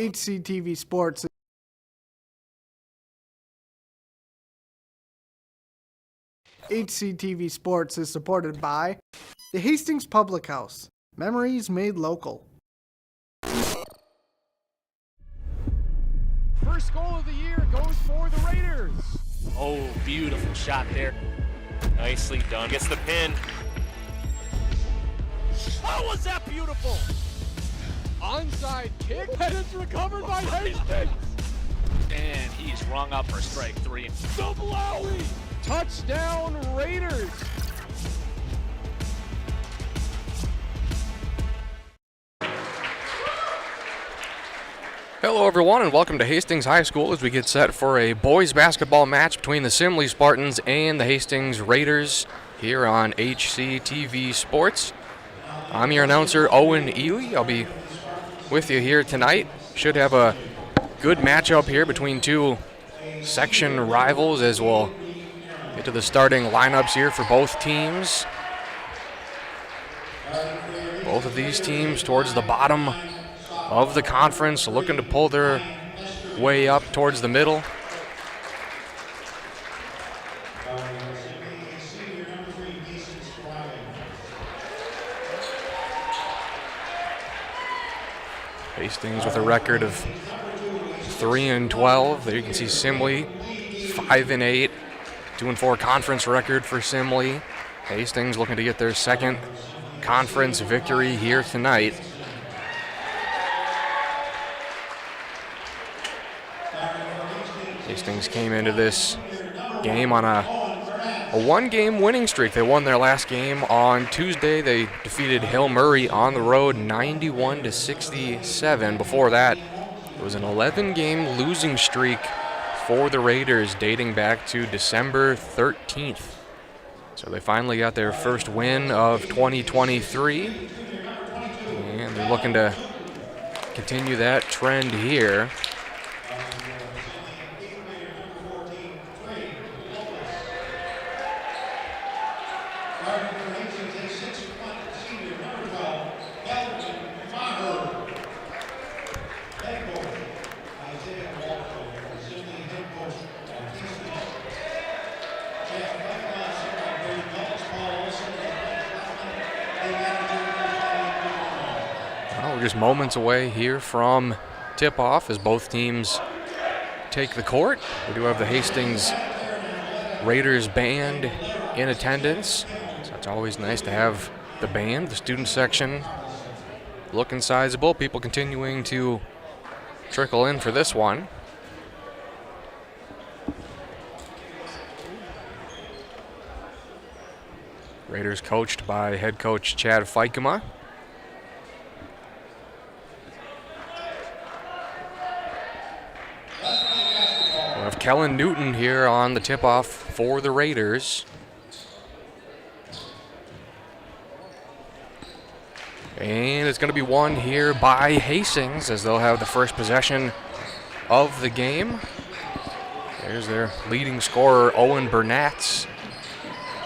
HCTV Sports. HCTV Sports is supported by the Hastings Public House. Memories made local. First goal of the year goes for the Raiders. Oh, beautiful shot there. Nicely done. Gets the pin. Oh, was that beautiful? Onside kick, and it's recovered by Hastings. And he's rung up for strike three. Simley! Touchdown Raiders! Hello everyone and welcome to Hastings High School as we get set for a boys basketball match between the Simley Spartans and the Hastings Raiders here on HCTV Sports. I'm your announcer Owen Ely. I'll be with you here tonight. Should have a good matchup here between two section rivals as we'll get to the starting lineups here for both teams. Both of these teams towards the bottom of the conference, looking to pull their way up towards the middle. Hastings with a record of 3-12. There you can see Simley 5-8, 2-4 conference record for Simley. Hastings looking to get their second conference victory here tonight. Hastings came into this game on a one-game winning streak. They won their last game on Tuesday. They defeated Hill Murray on the road 91-67. Before that, it was an 11-game losing streak for the Raiders dating back to December 13th. So they finally got their first win of 2023. And they're looking to continue that trend here. We're just moments away here from tip-off as both teams take the court. We do have the Hastings Raiders band in attendance, so it's always nice to have the band, the student section looking sizable. People continuing to trickle in for this one. Raiders coached by head coach Chad Fikema. We'll have Kellen Newton here on the tip-off for the Raiders. And it's going to be won here by Hastings as they'll have the first possession of the game. There's their leading scorer, Owen Burnatz.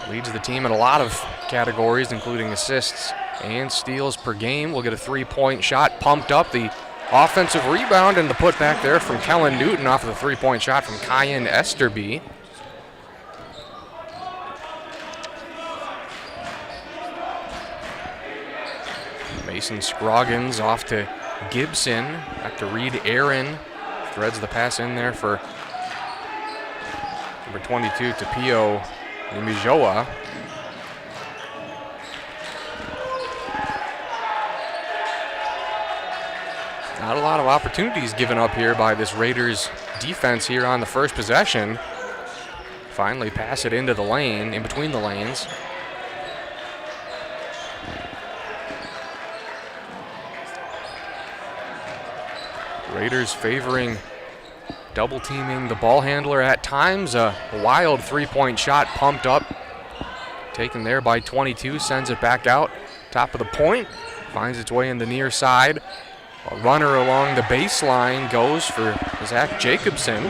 Leads the team in a lot of categories, including assists and steals per game. We'll get a three-point shot pumped up. The offensive rebound and the putback there from Kellen Newton off of the three-point shot from Kyan Esterby. Mason Scroggins off to Gibson after Reed Aaron threads the pass in there for number 22 to Pio Imijoa. Not a lot of opportunities given up here by this Raiders defense here on the first possession. Finally pass it into the lane, in between the lanes. Raiders favoring double teaming the ball handler at times. A wild three-point shot pumped up, taken there by 22, sends it back out. Top of the point, finds its way in the near side. A runner along the baseline goes for Zach Jacobson.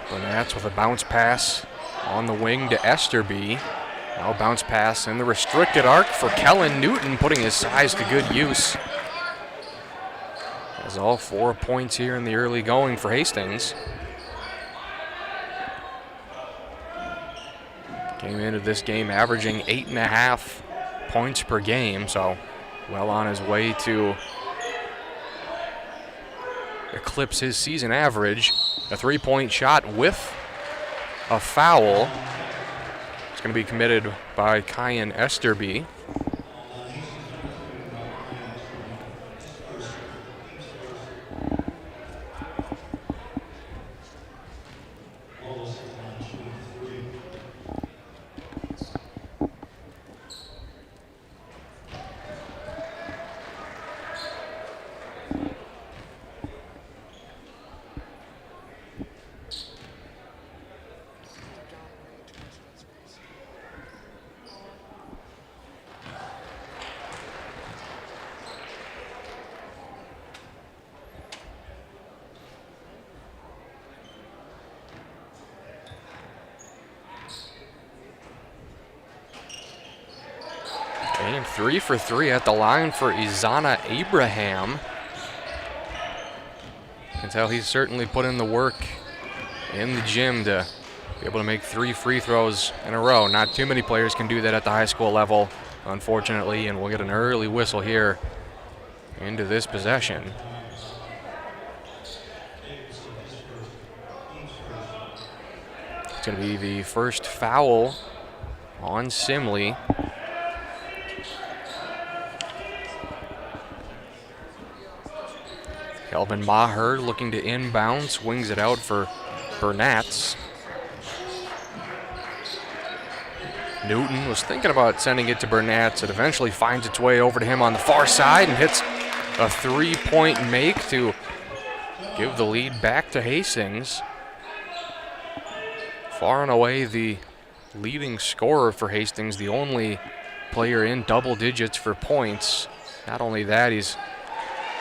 Burnatz with a bounce pass On the wing to Esterby. Now bounce pass in the restricted arc for Kellen Newton, putting his size to good use. Has all 4 points here in the early going for Hastings. Came into this game averaging 8.5 points per game, so well on his way to eclipse his season average. A 3-point shot with a foul. It's going to be committed by Kyan Esterby. And 3 for 3 at the line for Izana Abraham. You can tell he's certainly put in the work in the gym to be able to make 3 free throws in a row. Not too many players can do that at the high school level, unfortunately, and we'll get an early whistle here into this possession. It's going to be the first foul on Simley. Kelvin Maher looking to inbound, swings it out for Burnatz. Newton was thinking about sending it to Burnatz. It eventually finds its way over to him on the far side and hits a 3-point make to give the lead back to Hastings. Far and away the leading scorer for Hastings, the only player in double digits for points. Not only that, he's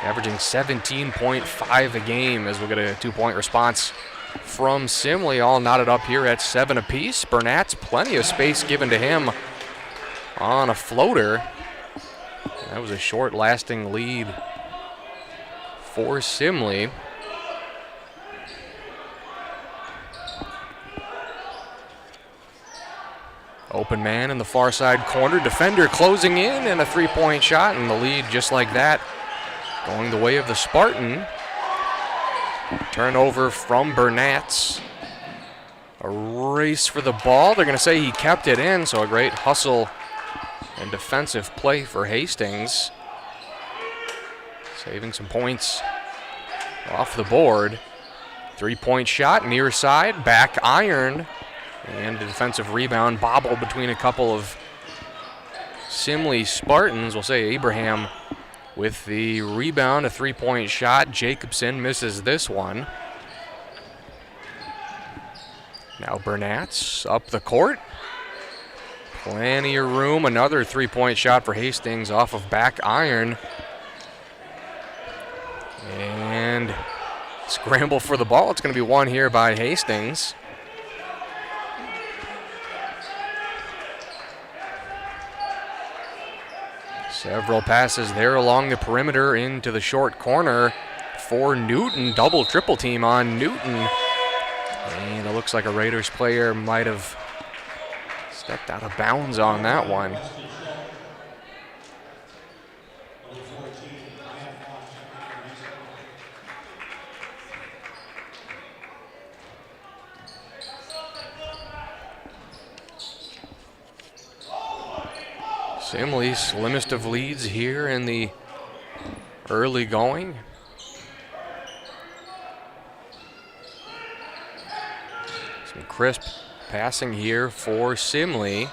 averaging 17.5 a game as we'll get a 2-point response from Simley, all knotted up here at 7 apiece. Burnatz, plenty of space given to him on a floater. That was a short-lasting lead for Simley. Open man in the far side corner, defender closing in, and a 3-point shot, and the lead just like that going the way of the Spartan. Turnover from Burnatz. A race for the ball. They're going to say he kept it in, so a great hustle and defensive play for Hastings. Saving some points off the board. 3-point shot, near side, back iron, and a defensive rebound bobbled between a couple of Simley Spartans. We'll say Abraham with the rebound, a 3-point shot. Jacobson misses this one. Now Burnatz up the court. Plenty of room. Another 3-point shot for Hastings off of back iron. And scramble for the ball. It's going to be won here by Hastings. Several passes there along the perimeter into the short corner for Newton. Double, triple team on Newton. And it looks like a Raiders player might have stepped out of bounds on that one. Simley, slimmest of leads here in the early going. Some crisp passing here for Simley.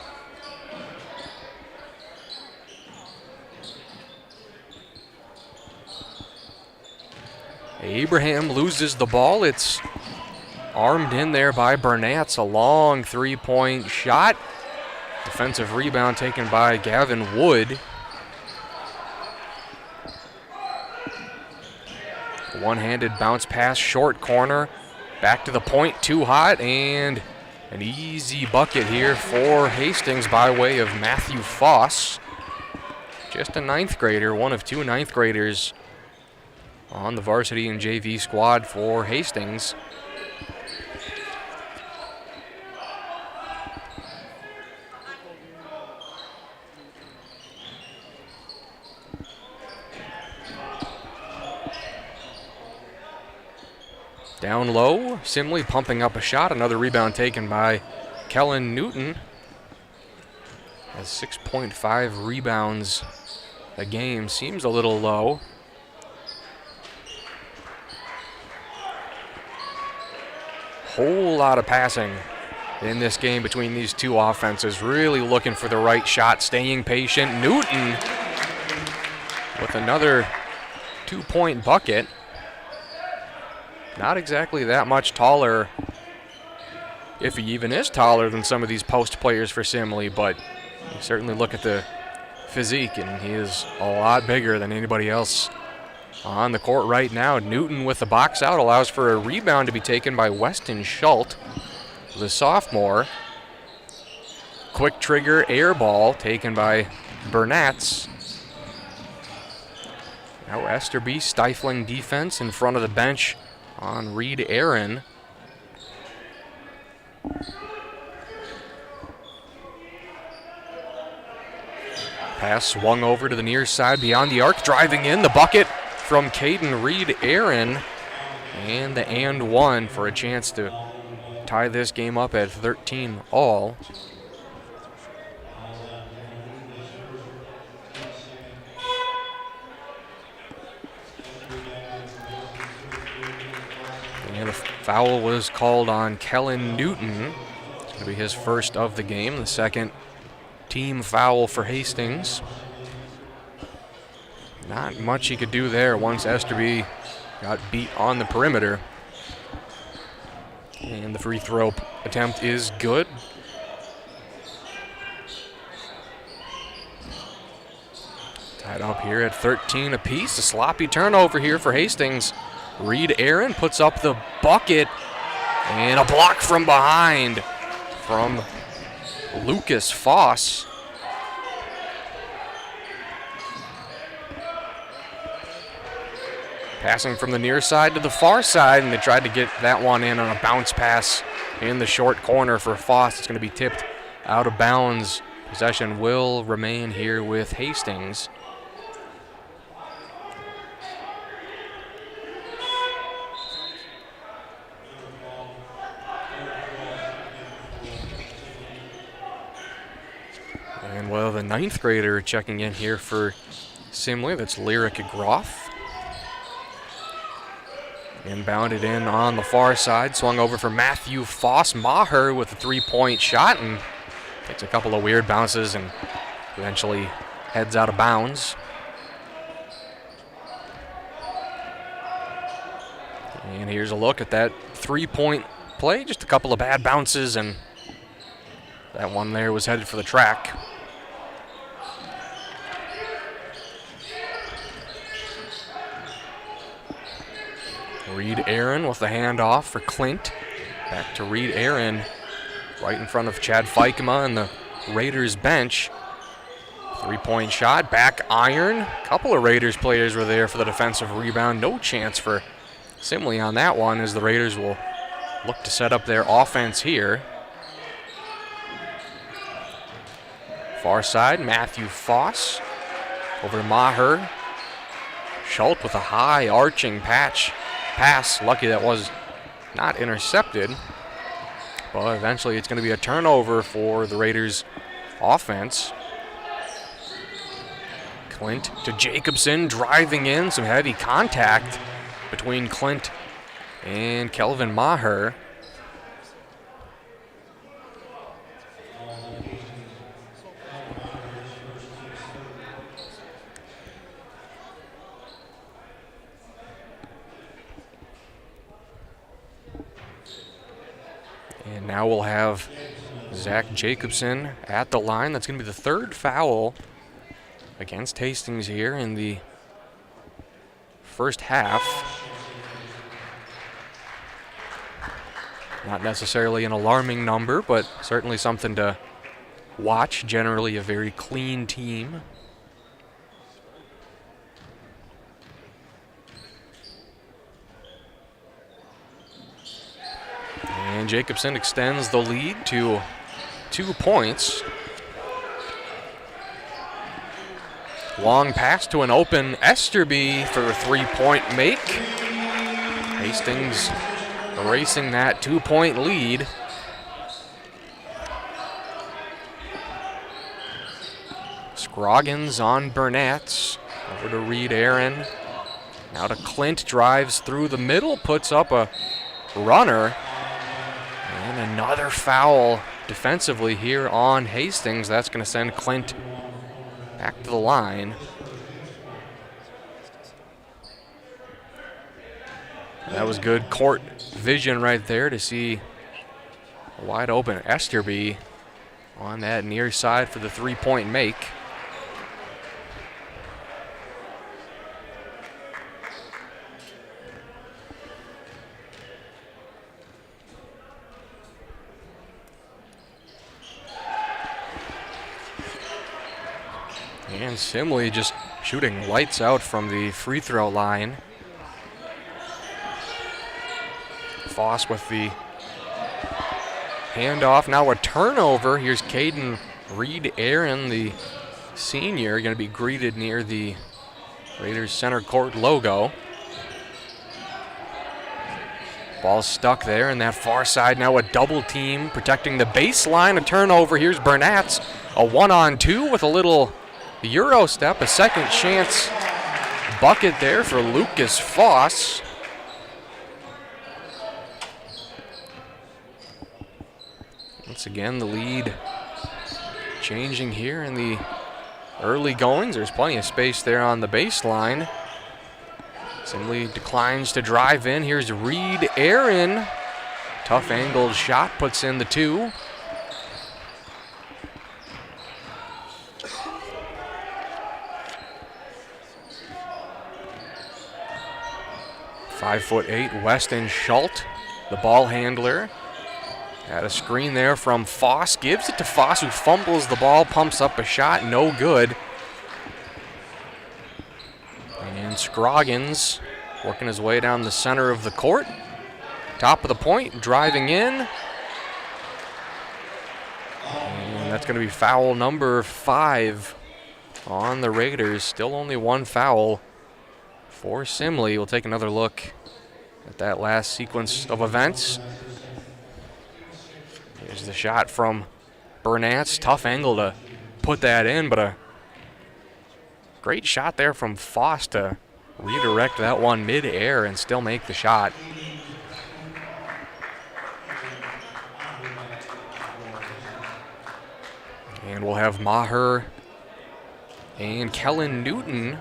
Abraham loses the ball. It's armed in there by Burnatz. A long 3-point shot. Defensive rebound taken by Gavin Wood. One-handed bounce pass, short corner. Back to the point, too hot, and An easy bucket here for Hastings by way of Matthew Foss. Just a ninth grader, one of two ninth graders on the varsity and JV squad for Hastings. Down low, Simley pumping up a shot. Another rebound taken by Kellen Newton. Has 6.5 rebounds a game. Seems a little low. Whole lot of passing in this game between these two offenses. Really looking for the right shot, staying patient. Newton with another 2-point bucket. Not exactly that much taller, if he even is taller than some of these post players for Simley, but you certainly look at the physique and he is a lot bigger than anybody else on the court right now. Newton with the box out allows for a rebound to be taken by Weston Schult, the sophomore. Quick trigger air ball taken by Burnatz. Now Esterby stifling defense in front of the bench on Reed Aaron. Pass swung over to the near side beyond the arc, driving in the bucket from Caden Reed Aaron. And the and one for a chance to tie this game up at 13 all. And the foul was called on Kellen Newton. It's going to be his first of the game, the second team foul for Hastings. Not much he could do there once Esterby got beat on the perimeter. And the free throw attempt is good. Tied up here at 13 apiece. A sloppy turnover here for Hastings. Reed Aaron puts up the bucket, and a block from behind from Lucas Foss. Passing from the near side to the far side, and they tried to get that one in on a bounce pass in the short corner for Foss. It's going to be tipped out of bounds. Possession will remain here with Hastings. And well, the ninth grader checking in here for Simley, that's Lyric Groff. Inbounded in on the far side, swung over for Matthew Foss. Maher with a three-point shot and takes a couple of weird bounces and eventually heads out of bounds. And here's a look at that three-point play. Just a couple of bad bounces, and that one there was headed for the track. Reed Aaron with the handoff for Clint. Back to Reed Aaron, right in front of Chad Fikema and the Raiders bench. Three-point shot, back iron. A couple of Raiders players were there for the defensive rebound. No chance for Simley on that one, as the Raiders will look to set up their offense here. Far side, Matthew Foss over to Maher. Schult with a high arching pass. Lucky that was not intercepted. But eventually it's going to be a turnover for the Raiders offense. Clint to Jacobson, driving in. Some heavy contact between Clint and Kelvin Maher. And now we'll have Zach Jacobson at the line. That's going to be the third foul against Hastings here in the first half. Not necessarily an alarming number, but certainly something to watch. Generally a very clean team. And Jacobson extends the lead to 2 points. Long pass to an open Esterby for a 3-point make. Hastings erasing that 2-point lead. Scroggins on Burnett's. Over to Reed Aaron. Now to Clint, drives through the middle, puts up a runner. And another foul defensively here on Hastings. That's going to send Clint back to the line. That was good court vision right there to see a wide open Esterby on that near side for the 3-point make. And Simley just shooting lights out from the free throw line. Foss with the handoff. Now a turnover. Here's Caden Reed Aaron, the senior, going to be greeted near the Raiders center court logo. Ball stuck there in that far side. Now a double team protecting the baseline. A turnover. Here's Burnett's. A 1-on-2 with a little Euro step. A second chance bucket there for Lucas Foss. Once again, the lead changing here in the early goings. There's plenty of space there on the baseline. Simley declines to drive in. Here's Reed Aaron. Tough angled shot, puts in the 2. .5'8" Weston Schult, the ball handler. Had a screen there from Foss, gives it to Foss, who fumbles the ball, pumps up a shot, no good. And Scroggins working his way down the center of the court. Top of the point, driving in. And that's going to be foul number 5 on the Raiders. Still only 1 foul for Simley. We'll take another look at that last sequence of events. Here's the shot from Burnett's. Tough angle to put that in, but a great shot there from Foss to redirect that one mid-air and still make the shot. And we'll have Maher and Kellen Newton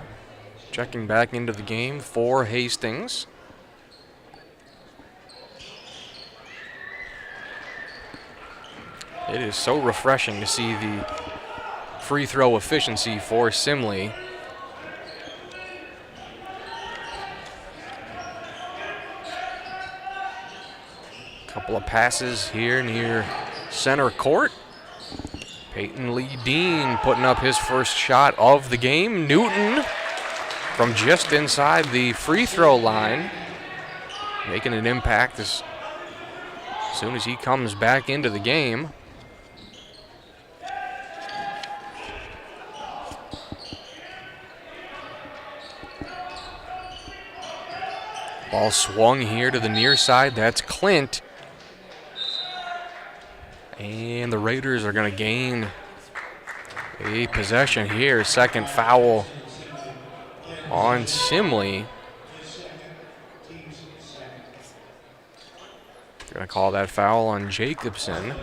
checking back into the game for Hastings. It is so refreshing to see the free throw efficiency for Simley. Couple of passes here near center court. Peyton Lee Dean putting up his first shot of the game. Newton from just inside the free throw line, making an impact as soon as he comes back into the game. Ball swung here to the near side. That's Clint. And the Raiders are going to gain a possession here. Second foul on Simley. Going to call that foul on Jacobson.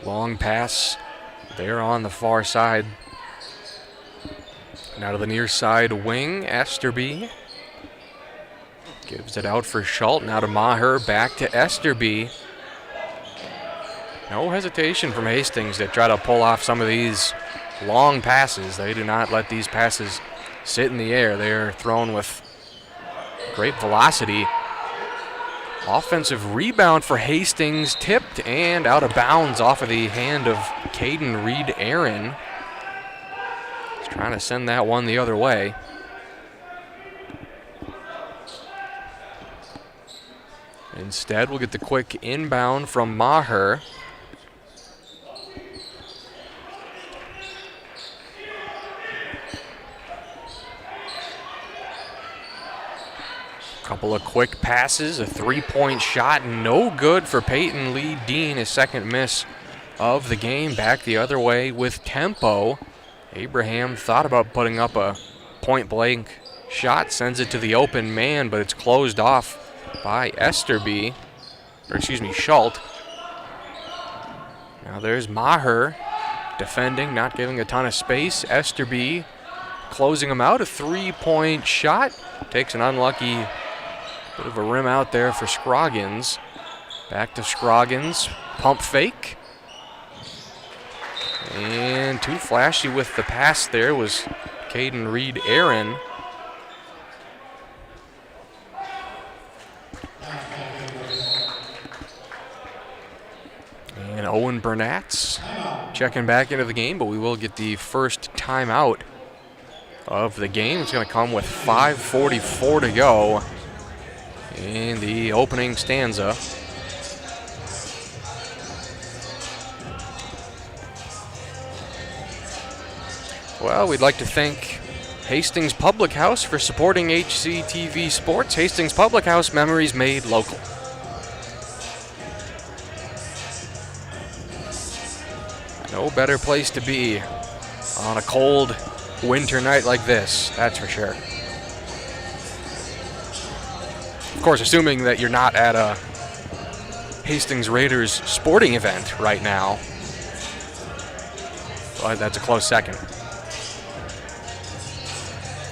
Long pass there on the far side. Now to the near side wing, Esterby. Gives it out for Schult. Now to Maher, back to Esterby. No hesitation from Hastings to try to pull off some of these long passes. They do not let these passes sit in the air. They are thrown with great velocity. Offensive rebound for Hastings, tipped and out of bounds off of the hand of Caden Reed-Aaron. He's trying to send that one the other way. Instead, we'll get the quick inbound from Maher. Couple of quick passes, a three-point shot, no good for Peyton Lee Dean, his second miss of the game. Back the other way with tempo. Abraham thought about putting up a point-blank shot, sends it to the open man, but it's closed off by Schult. Now there's Maher defending, not giving a ton of space. Esterby closing him out, a three-point shot. Takes an unlucky bit of a rim out there for Scroggins. Back to Scroggins, pump fake. And too flashy with the pass there was Caden Reed-Aaron. And Owen Burnatz checking back into the game, but we will get the first timeout of the game. It's going to come with 5:44 to go in the opening stanza. Well, we'd like to thank Hastings Public House for supporting HCTV Sports. Hastings Public House, memories made local. No better place to be on a cold winter night like this, that's for sure. Of course, assuming that you're not at a Hastings Raiders sporting event right now. But that's a close second.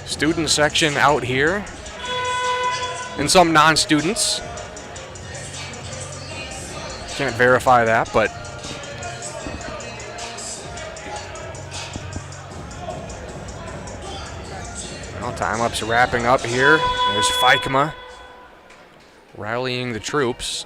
Student section out here. And some non-students. Can't verify that, but well, time-up's wrapping up here. There's Fikema rallying the troops.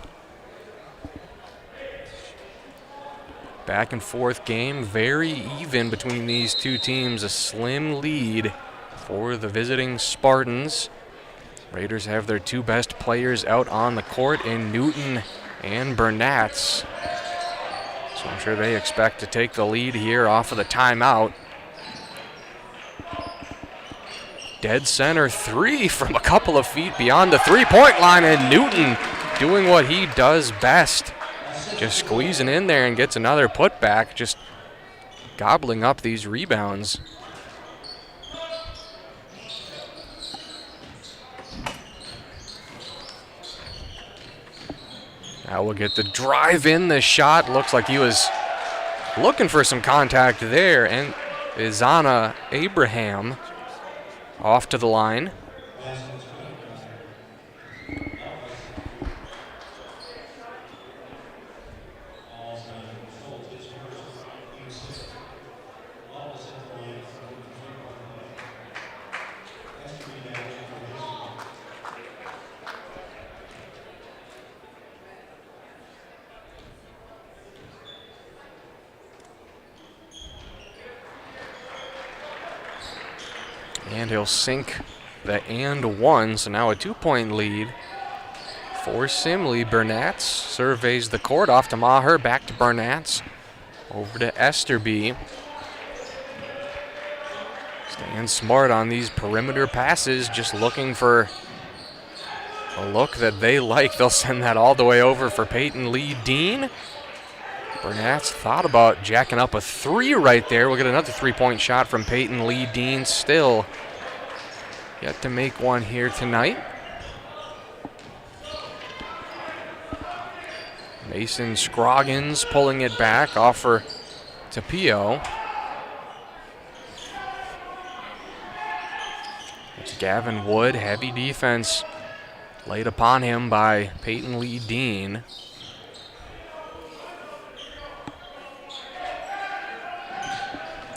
Back and forth game, very even between these two teams. A slim lead for the visiting Spartans. Raiders have their two best players out on the court in Newton and Burnatz. So I'm sure they expect to take the lead here off of the timeout. Dead center three from a couple of feet beyond the three-point line, and Newton doing what he does best. Just squeezing in there and gets another putback, just gobbling up these rebounds. Now we'll get the drive in, the shot. Looks like he was looking for some contact there, and Izana Abraham off to the line. And he'll sink the and one, so now a 2-point lead for Simley. Burnatz surveys the court, off to Maher, back to Burnatz, over to Esterby. Staying smart on these perimeter passes, just looking for a look that they like. They'll send that all the way over for Peyton Lee Dean. Burnatz thought about jacking up a three right there. We'll get another 3-point shot from Peyton Lee Dean. Still yet to make one here tonight. Mason Scroggins pulling it back, offer to Pio. It's Gavin Wood, heavy defense laid upon him by Peyton Lee Dean.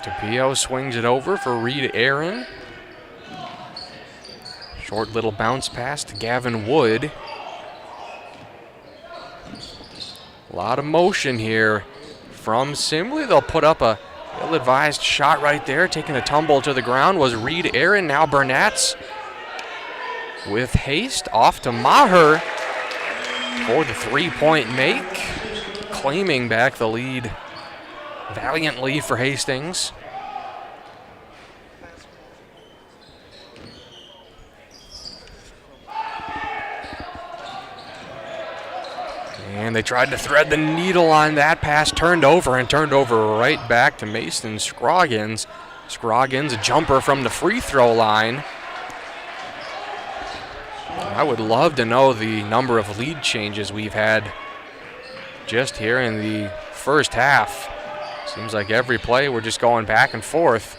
Tapio swings it over for Reed Aaron. Short little bounce pass to Gavin Wood. A lot of motion here from Simley. They'll put up a ill-advised shot right there. Taking a tumble to the ground was Reed Aaron. Now Burnett's with haste off to Maher for the three-point make. Claiming back the lead valiantly for Hastings. And they tried to thread the needle on that pass, turned over right back to Mason Scroggins. Scroggins, a jumper from the free throw line. I would love to know the number of lead changes we've had just here in the first half. Seems like every play we're just going back and forth.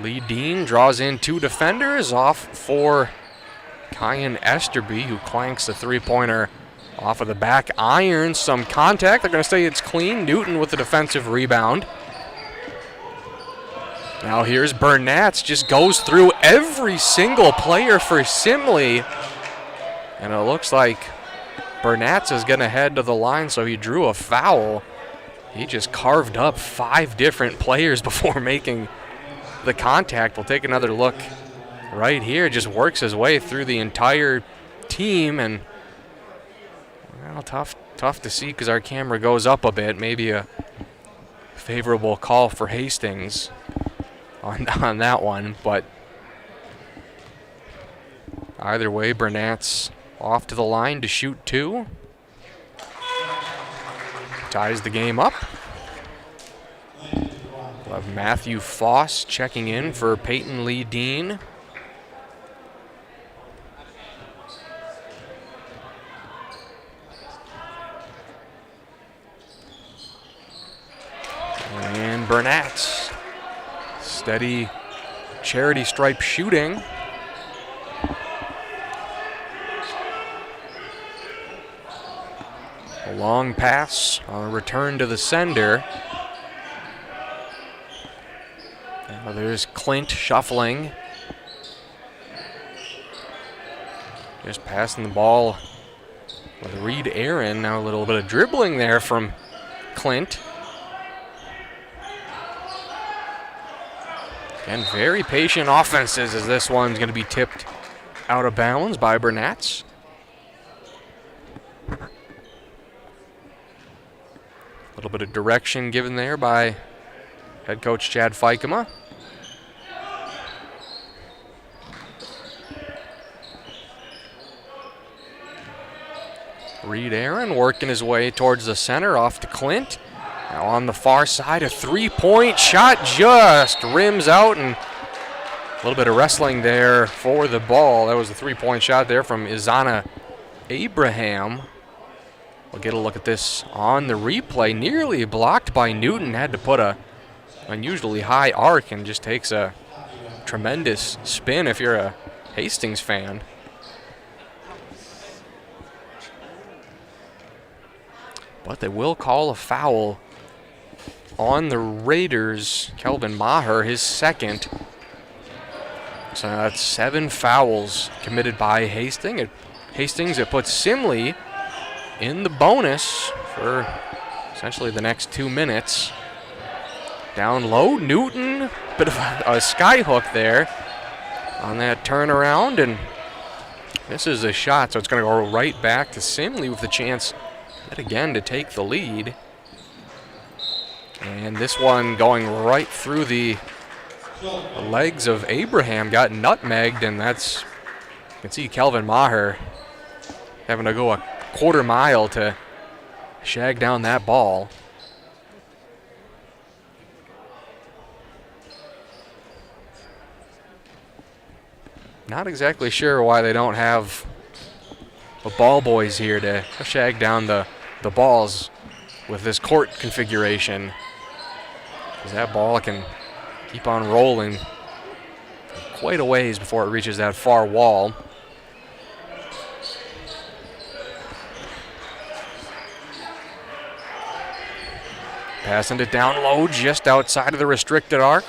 Lee Dean draws in two defenders off for Kyan Esterby, who clanks the three-pointer off of the back iron. Some contact. They're going to say it's clean. Newton with the defensive rebound. Now here's Burnett's. Just goes through every single player for Simley. And it looks like Burnett's is going to head to the line, so he drew a foul. He just carved up 5 different players before making the contact. We'll take another look right here. Just works his way through the entire team, and well, tough to see because our camera goes up a bit. Maybe a favorable call for Hastings on that one, but either way, Burnett's off to the line to shoot 2. Ties the game up. We'll have Matthew Foss checking in for Peyton Lee Dean. And Burnett's steady charity stripe shooting. A long pass on a return to the sender. Now there's Clint shuffling. Just passing the ball with Reed Aaron. Now a little bit of dribbling there from Clint. And very patient offenses as this one's going to be tipped out of bounds by Burnett's. A little bit of direction given there by head coach Chad Fikema. Reed Aaron working his way towards the center, off to Clint. Now on the far side, a three-point shot just rims out, and a little bit of wrestling there for the ball. That was a three-point shot there from Izana Abraham. We'll get a look at this on the replay. Nearly blocked by Newton. Had to put a unusually high arc and just takes a tremendous spin if you're a Hastings fan. But they will call a foul on the Raiders. Kelvin Maher, his second. So that's 7 fouls committed by Hastings. It puts Simley in the bonus for essentially the next 2 minutes. Down low, Newton, bit of a sky hook there on that turnaround, and this is a shot, so it's going to go right back to Simley with the chance yet again to take the lead. And this one going right through the legs of Abraham, got nutmegged, and that's, you can see Kelvin Maher having to go a quarter mile to shag down that ball. Not exactly sure why they don't have the ball boys here to shag down the balls with this court configuration, because that ball can keep on rolling quite a ways before it reaches that far wall. Passing it down low just outside of the restricted arc.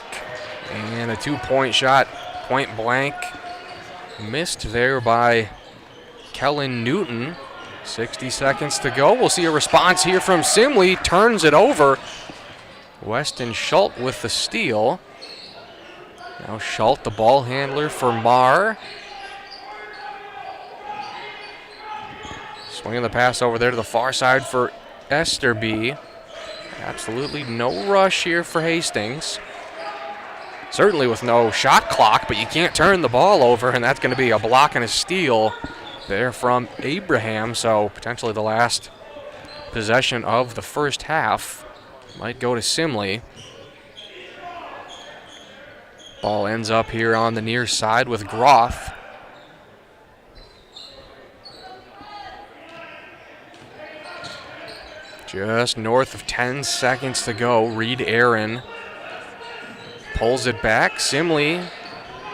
And a 2-point shot, point blank. Missed there by Kellen Newton. 60 seconds to go. We'll see a response here from Simley. Turns it over. Weston Schult with the steal. Now Schult, the ball handler for Marr. Swinging the pass over there to the far side for Esterby. Absolutely no rush here for Hastings. Certainly with no shot clock, but you can't turn the ball over, and that's going to be a block and a steal there from Abraham. So potentially the last possession of the first half might go to Simley. Ball ends up here on the near side with Groth. Just north of 10 seconds to go. Reed Aaron pulls it back. Simley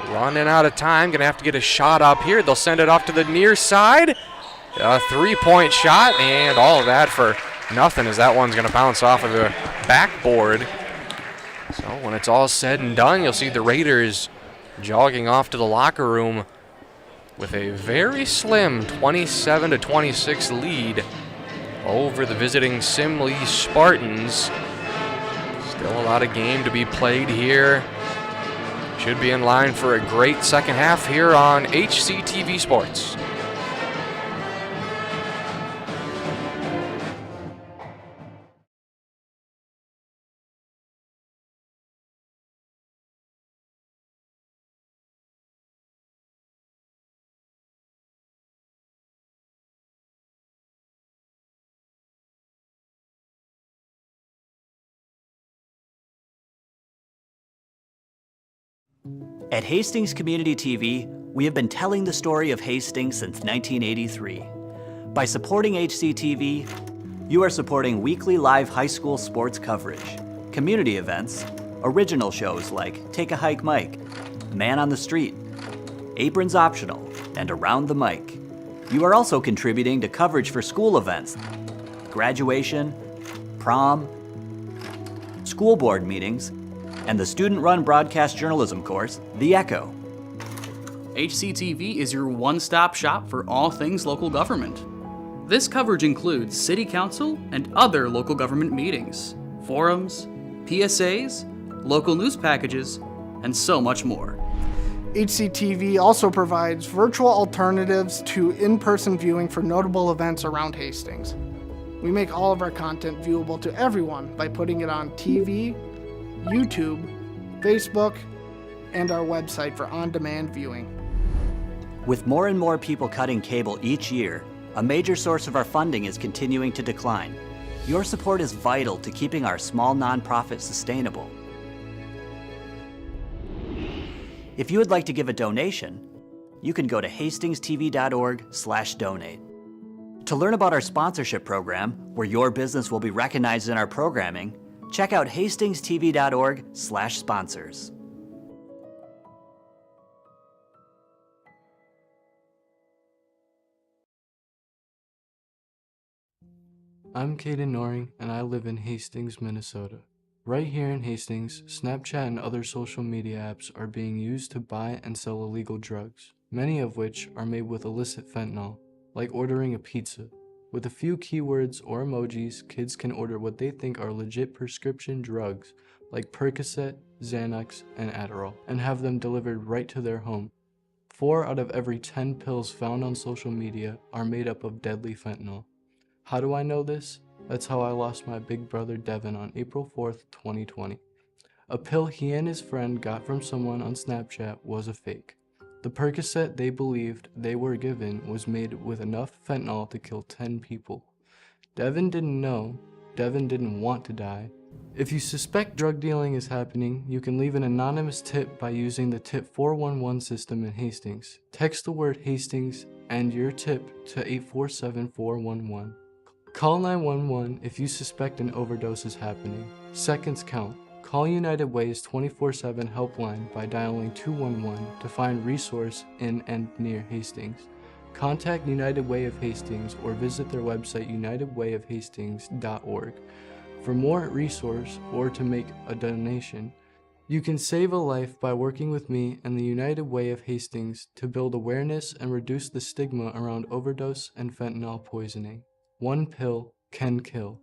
running out of time. Going to have to get a shot up here. They'll send it off to the near side. A 3-point shot, and all of that for nothing as that one's going to bounce off of the backboard. So when it's all said and done, you'll see the Raiders jogging off to the locker room with a very slim 27-26 lead over the visiting Simley Spartans. Still a lot of game to be played here. Should be in line for a great second half here on HCTV Sports. At Hastings Community TV, we have been telling the story of Hastings since 1983. By supporting HCTV, you are supporting weekly live high school sports coverage, community events, original shows like Take a Hike Mike, Man on the Street, Aprons Optional, and Around the Mic. You are also contributing to coverage for school events, graduation, prom, school board meetings, and the student-run broadcast journalism course, The Echo. HCTV is your one-stop shop for all things local government. This coverage includes city council and other local government meetings, forums, PSAs, local news packages, and so much more. HCTV also provides virtual alternatives to in-person viewing for notable events around Hastings. We make all of our content viewable to everyone by putting it on TV, YouTube, Facebook, and our website for on-demand viewing. With more and more people cutting cable each year, a major source of our funding is continuing to decline. Your support is vital to keeping our small nonprofit sustainable. If you would like to give a donation, you can go to hastingstv.org/donate. To learn about our sponsorship program, where your business will be recognized in our programming, check out hastingstv.org/sponsors. I'm Caden Noring, and I live in Hastings, Minnesota. Right here in Hastings, Snapchat and other social media apps are being used to buy and sell illegal drugs, many of which are made with illicit fentanyl, like ordering a pizza. With a few keywords or emojis, kids can order what they think are legit prescription drugs, like Percocet, Xanax, and Adderall, and have them delivered right to their home. 4 out of every 10 pills found on social media are made up of deadly fentanyl. How do I know this? That's how I lost my big brother Devin on April 4th, 2020. A pill he and his friend got from someone on Snapchat was a fake. The Percocet they believed they were given was made with enough fentanyl to kill 10 people. Devin didn't know. Devin didn't want to die. If you suspect drug dealing is happening, you can leave an anonymous tip by using the Tip 411 system in Hastings. Text the word Hastings and your tip to 847-411. Call 911 if you suspect an overdose is happening. Seconds count. Call United Way's 24/7 helpline by dialing 211 to find resource in and near Hastings. Contact United Way of Hastings or visit their website unitedwayofhastings.org. For more resource or to make a donation, you can save a life by working with me and the United Way of Hastings to build awareness and reduce the stigma around overdose and fentanyl poisoning. One pill can kill.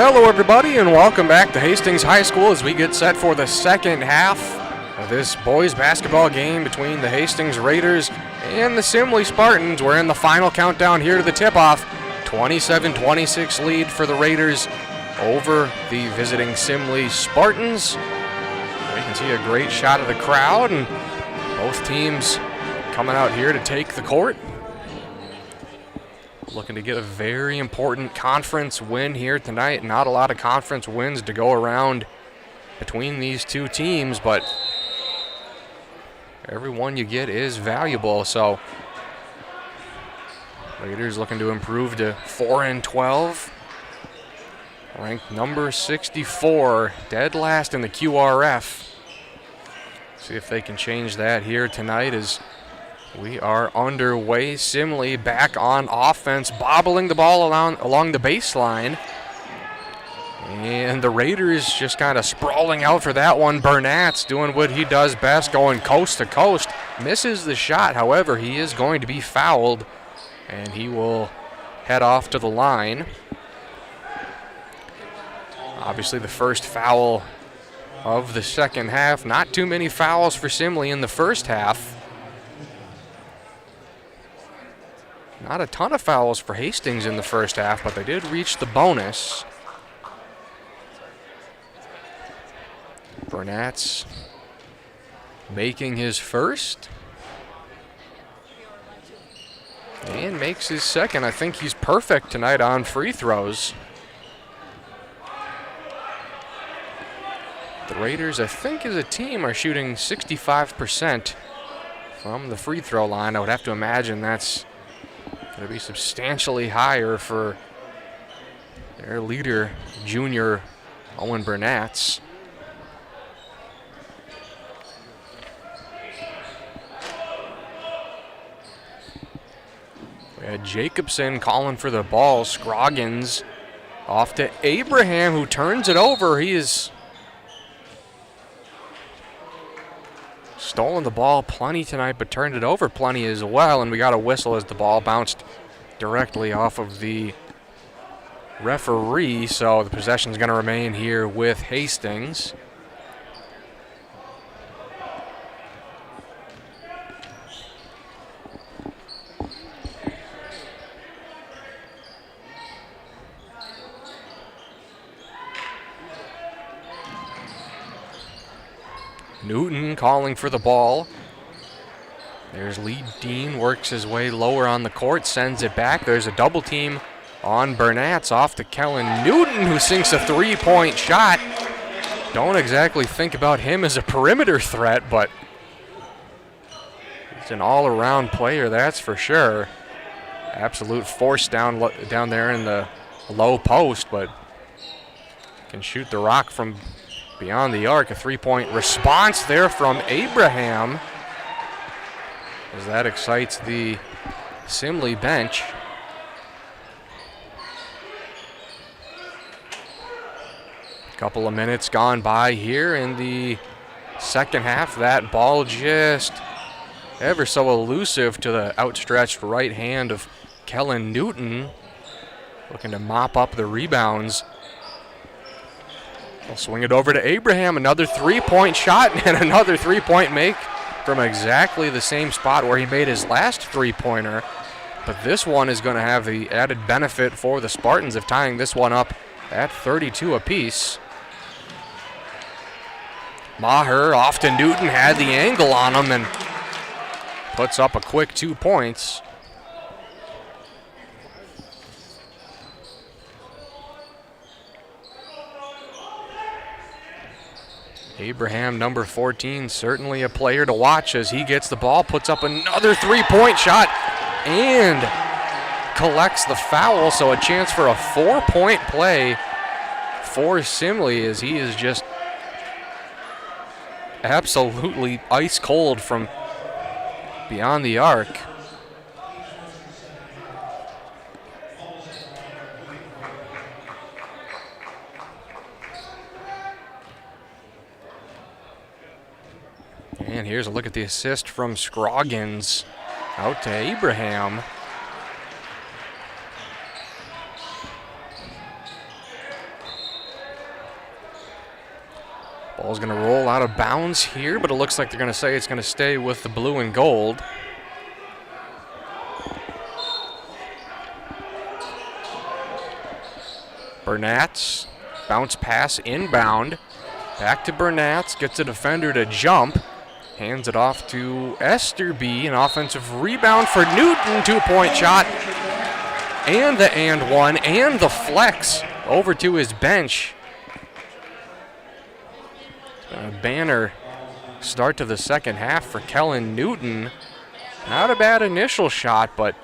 Hello everybody and welcome back to Hastings High School as we get set for the second half of this boys basketball game between the Hastings Raiders and the Simley Spartans. We're in the final countdown here to the tip-off. 27-26 lead for the Raiders over the visiting Simley Spartans. You can see a great shot of the crowd and both teams coming out here to take the court. Looking to get a very important conference win here tonight. Not a lot of conference wins to go around between these two teams, but every one you get is valuable. So Raiders looking to improve to 4-12. Ranked number 64, dead last in the QRF. See if they can change that here tonight as we are underway. Simley back on offense, bobbling the ball along the baseline. And the Raiders just kind of sprawling out for that one. Burnett's doing what he does best, going coast to coast. Misses the shot, however, he is going to be fouled, and he will head off to the line. Obviously the first foul of the second half. Not too many fouls for Simley in the first half. Not a ton of fouls for Hastings in the first half, but they did reach the bonus. Burnett's making his first. And makes his second. I think he's perfect tonight on free throws. The Raiders, I think as a team, are shooting 65% from the free throw line. I would have to imagine that's going to be substantially higher for their leader, junior Owen Burnett's. We had Jacobson calling for the ball. Scroggins off to Abraham, who turns it over. He is stolen the ball plenty tonight, but turned it over plenty as well. And we got a whistle as the ball bounced directly off of the referee. So the possession is going to remain here with Hastings. Newton calling for the ball. There's Lee Dean, works his way lower on the court, sends it back. There's a double team on Burnett's off to Kellen Newton, who sinks a three-point shot. Don't exactly think about him as a perimeter threat, but he's an all-around player, that's for sure. Absolute force down there in the low post, but can shoot the rock from beyond the arc. A three-point response there from Abraham, as that excites the Simley bench. Couple of minutes gone by here in the second half. That ball just ever so elusive to the outstretched right hand of Kellen Newton, looking to mop up the rebounds. They'll swing it over to Abraham, another three-point shot and another three-point make from exactly the same spot where he made his last three-pointer. But this one is going to have the added benefit for the Spartans of tying this one up at 32 apiece. Maher off to Newton, had the angle on him and puts up a quick 2 points. Abraham, number 14, certainly a player to watch as he gets the ball, puts up another three-point shot, and collects the foul, so a chance for a 4-point play for Simley as he is just absolutely ice cold from beyond the arc. And here's a look at the assist from Scroggins out to Abraham. Ball's going to roll out of bounds here, but it looks like they're going to say it's going to stay with the blue and gold. Burnatz, bounce pass inbound. Back to Burnatz, gets a defender to jump. Hands it off to Esterby, an offensive rebound for Newton, 2-point shot. And the and one, and the flex over to his bench. A banner start to the second half for Kellen Newton. Not a bad initial shot, but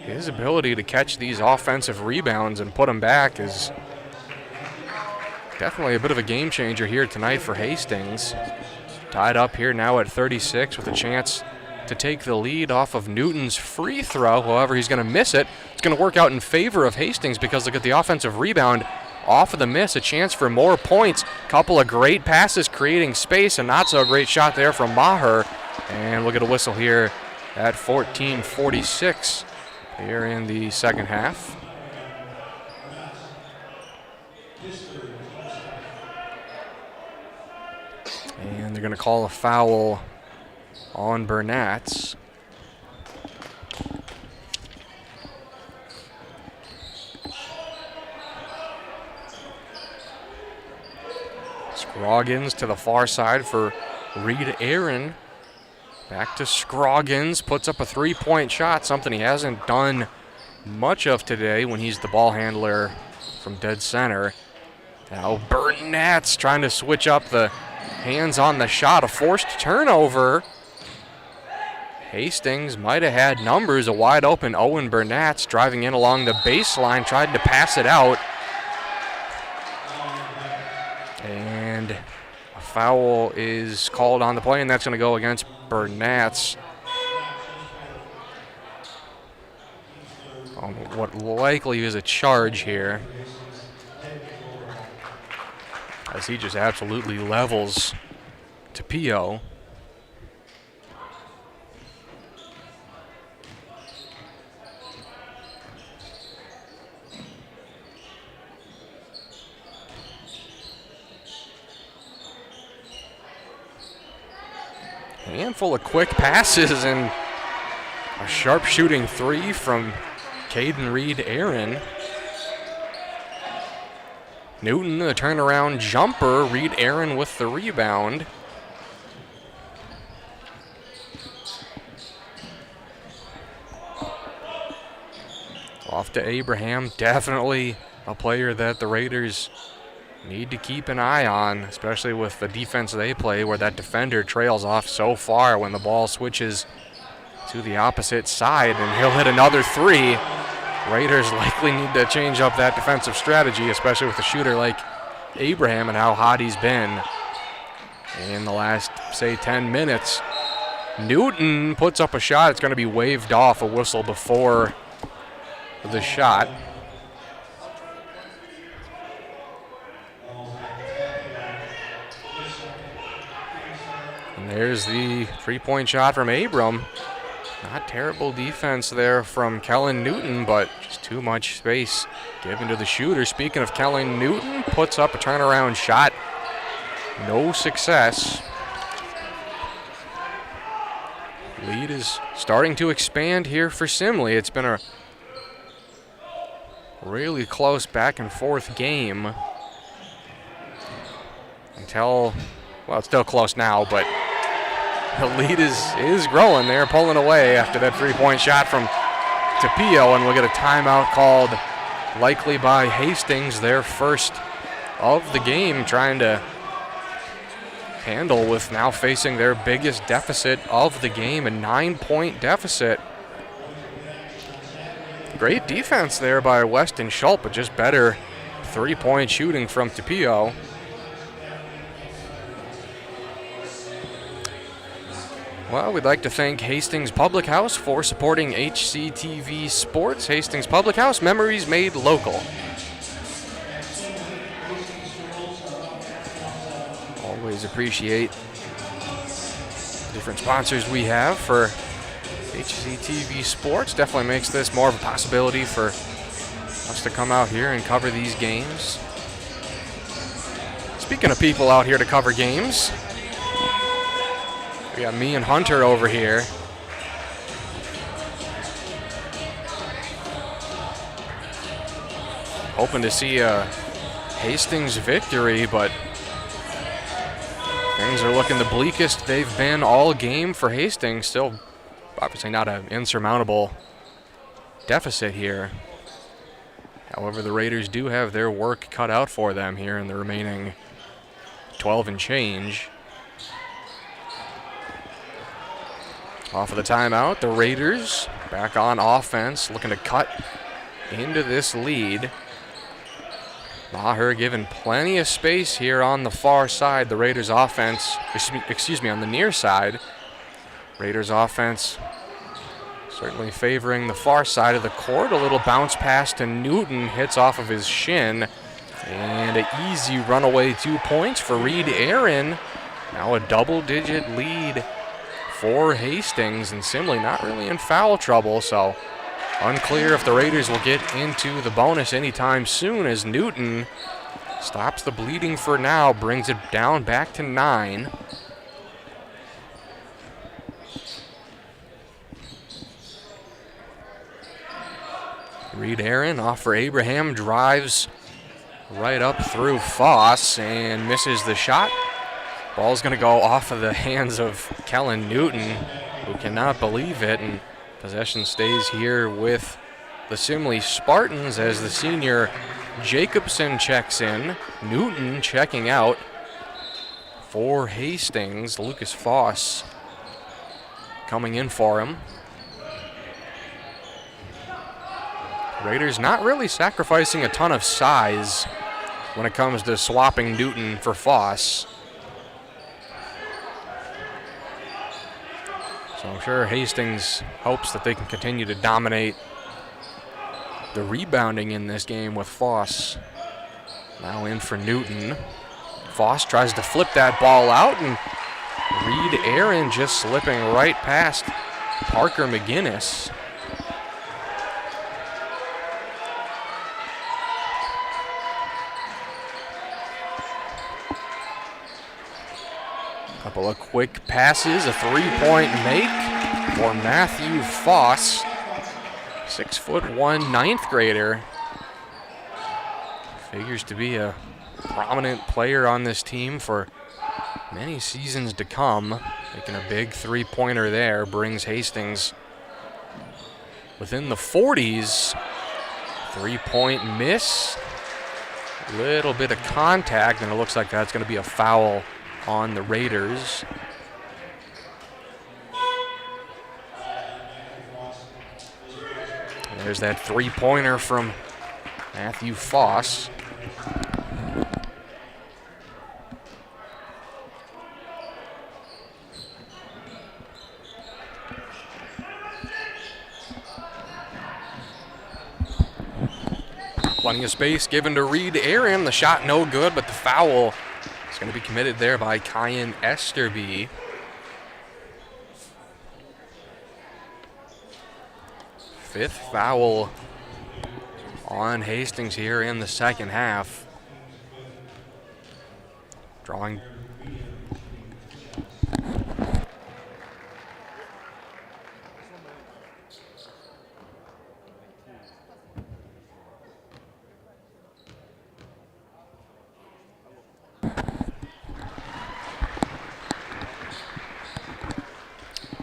his ability to catch these offensive rebounds and put them back is definitely a bit of a game changer here tonight for Hastings. Tied up here now at 36 with a chance to take the lead off of Newton's free throw. However, he's going to miss it. It's going to work out in favor of Hastings because look at the offensive rebound off of the miss. A chance for more points. Couple of great passes creating space. A not so great shot there from Maher. And we'll get a whistle here at 14:46 here in the second half. And they're going to call a foul on Burnatz. Scroggins to the far side for Reed Aaron. Back to Scroggins, puts up a 3-point shot, something he hasn't done much of today when he's the ball handler from dead center. Now Burnatz trying to switch up the hands on the shot, a forced turnover. Hastings might have had numbers. A wide open Owen Burnatz driving in along the baseline, tried to pass it out. And a foul is called on the play, and that's going to go against Burnatz. On what likely is a charge here, as he just absolutely levels Tapio. Handful of quick passes and a sharp shooting three from Caden Reed Aaron. Newton, the turnaround jumper. Reed Aaron with the rebound. Off to Abraham. Definitely a player that the Raiders need to keep an eye on, especially with the defense they play where that defender trails off so far when the ball switches to the opposite side, and he'll hit another three. Raiders likely need to change up that defensive strategy, especially with a shooter like Abraham and how hot he's been in the last, say, 10 minutes. Newton puts up a shot. It's going to be waved off, a whistle before the shot. And there's the three-point shot from Abram. Not terrible defense there from Kellen Newton, but just too much space given to the shooter. Speaking of Kellen Newton, puts up a turnaround shot. No success. Lead is starting to expand here for Simley. It's been a really close back and forth game until, well, it's still close now, but the lead is growing. They're pulling away after that three-point shot from Tapio, and we'll get a timeout called likely by Hastings, their first of the game, trying to handle with now facing their biggest deficit of the game, a 9-point deficit. Great defense there by Weston Schultz, but just better three-point shooting from Tapio. Well, we'd like to thank Hastings Public House for supporting HCTV Sports. Hastings Public House, memories made local. Always appreciate the different sponsors we have for HCTV Sports. Definitely makes this more of a possibility for us to come out here and cover these games. Speaking of people out here to cover games, we got me and Hunter over here. Hoping to see a Hastings victory, but things are looking the bleakest they've been all game for Hastings. Still, obviously not an insurmountable deficit here. However, the Raiders do have their work cut out for them here in the remaining 12 and change. Off of the timeout, the Raiders back on offense, looking to cut into this lead. Maher given plenty of space here on the far side. The Raiders offense, on the near side. Raiders offense certainly favoring the far side of the court. A little bounce pass to Newton, hits off of his shin. And an easy runaway 2 points for Reed Aaron. Now a double-digit lead for Hastings, and Simley not really in foul trouble, so unclear if the Raiders will get into the bonus anytime soon, as Newton stops the bleeding for now, brings it down back to 9. Reed Aaron off for Abraham, drives right up through Foss and misses the shot. Ball's going to go off of the hands of Kellen Newton, who cannot believe it, and possession stays here with the Simley Spartans as the senior Jacobson checks in. Newton checking out for Hastings. Lucas Foss coming in for him. Raiders not really sacrificing a ton of size when it comes to swapping Newton for Foss. So I'm sure Hastings hopes that they can continue to dominate the rebounding in this game with Foss now in for Newton. Foss tries to flip that ball out, and Reed Aaron just slipping right past Parker McGinnis. Couple of quick passes, a three-point make for Matthew Foss, 6'1", ninth grader. Figures to be a prominent player on this team for many seasons to come. Making a big three-pointer there brings Hastings within the 40s. Three-point miss, little bit of contact, and it looks like that's going to be a foul on the Raiders. There's that three-pointer from Matthew Foss. Plenty of space given to Reed Aaron. The shot no good, but the foul is going to be committed there by Kyan Esterby. Fifth foul on Hastings here in the second half. Drawing.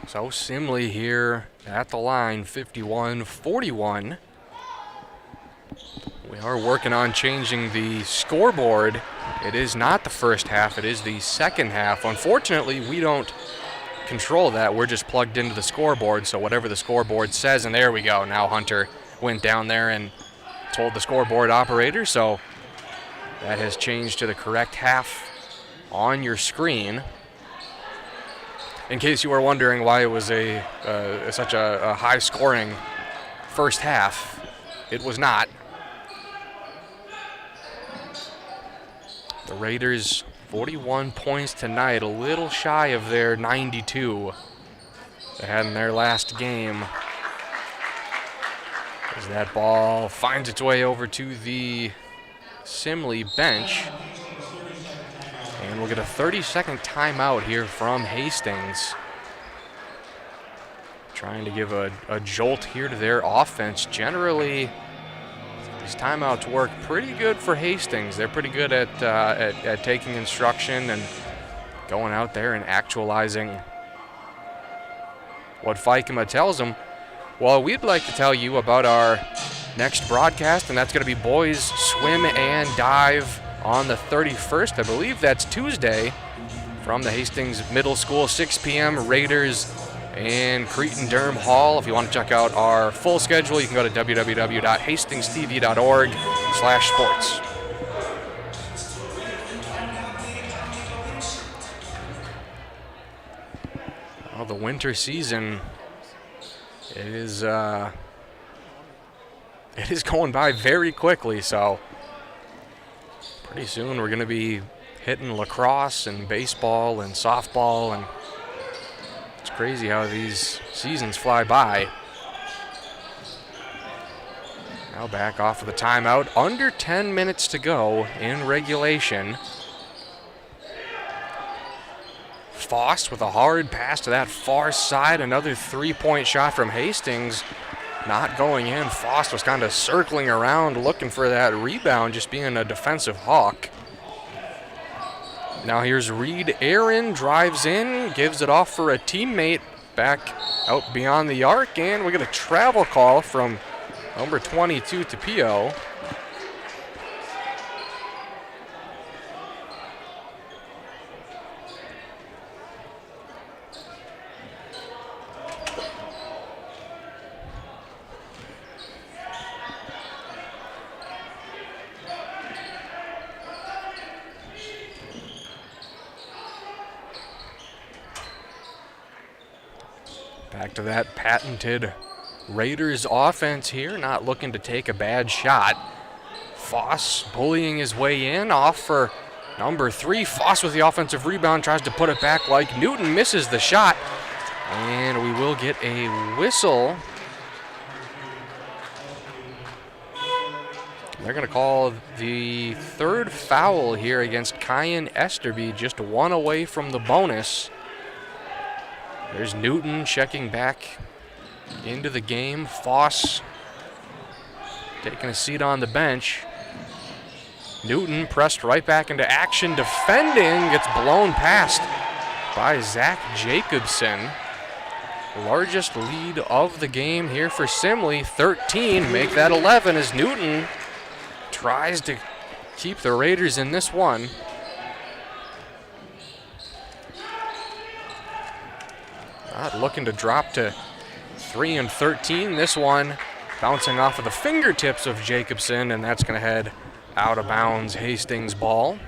So Simley here at the line, 51-41. We are working on changing the scoreboard. It is not the first half, it is the second half. Unfortunately, we don't control that. We're just plugged into the scoreboard, so whatever the scoreboard says, and there we go. Now Hunter went down there and told the scoreboard operator, so that has changed to the correct half on your screen. In case you were wondering why it was such a high-scoring first half, it was not. The Raiders, 41 points tonight, a little shy of their 92 they had in their last game. As that ball finds its way over to the Simley bench. And we'll get a 30-second timeout here from Hastings. Trying to give a jolt here to their offense. Generally, these timeouts work pretty good for Hastings. They're pretty good at taking instruction and going out there and actualizing what FICMA tells them. Well, we'd like to tell you about our next broadcast, and that's going to be boys swim and dive on the 31st. I believe that's Tuesday from the Hastings Middle School, 6 p.m. Raiders and Cretin-Derham Hall. If you want to check out our full schedule, you can go to www.hastingstv.org/sports. Well, the winter season, it is going by very quickly, so pretty soon we're going to be hitting lacrosse and baseball and softball, and it's crazy how these seasons fly by. Now back off of the timeout. Under 10 minutes to go in regulation. Foss with a hard pass to that far side. Another three-point shot from Hastings. Not going in. Foss was kind of circling around looking for that rebound, just being a defensive hawk. Now here's Reed Aaron, drives in, gives it off for a teammate back out beyond the arc, and we get a travel call from number 22 Tapio. Back to that patented Raiders offense here, not looking to take a bad shot. Foss bullying his way in, off for number 3. Foss with the offensive rebound, tries to put it back like Newton, misses the shot. And we will get a whistle. They're going to call the third foul here against Kyan Esterby, just one away from the bonus. There's Newton checking back into the game. Foss taking a seat on the bench. Newton pressed right back into action, defending, gets blown past by Zach Jacobson. Largest lead of the game here for Simley, 13, make that 11 as Newton tries to keep the Raiders in this one. Not looking to drop to 3 and 13. This one bouncing off of the fingertips of Jacobson, and that's going to head out of bounds. Hastings ball.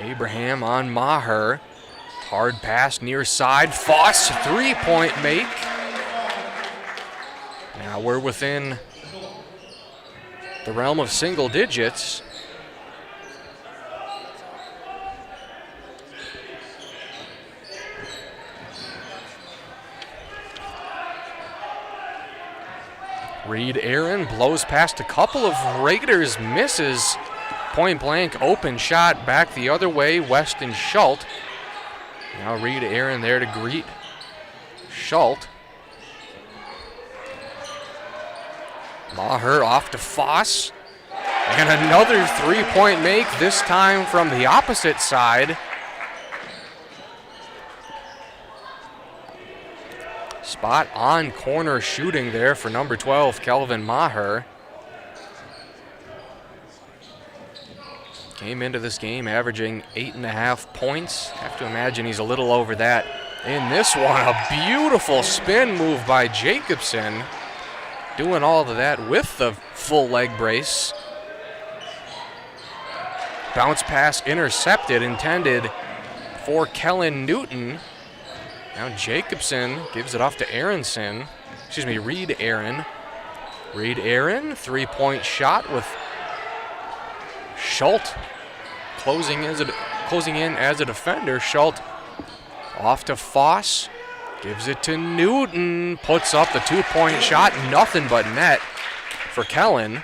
Abraham on Maher. Hard pass near side. Foss, three-point make. Now we're within the realm of single digits. Reed Aaron blows past a couple of Raiders, misses. Point blank, open shot back the other way. Weston Schult. Now Reed Aaron there to greet Schult. Maher off to Foss. And another three-point make, this time from the opposite side. Spot on corner shooting there for number 12, Kelvin Maher. Came into this game averaging 8.5 points. Have to imagine he's a little over that in this one. A beautiful spin move by Jacobson. Doing all of that with the full leg brace. Bounce pass intercepted, intended for Kellen Newton. Now Jacobson gives it off to Reed Aaron. Reed Aaron, three-point shot with Schult closing closing in as a defender. Schultz off to Foss. Gives it to Newton. Puts up the 2-point shot. Nothing but net for Kellen.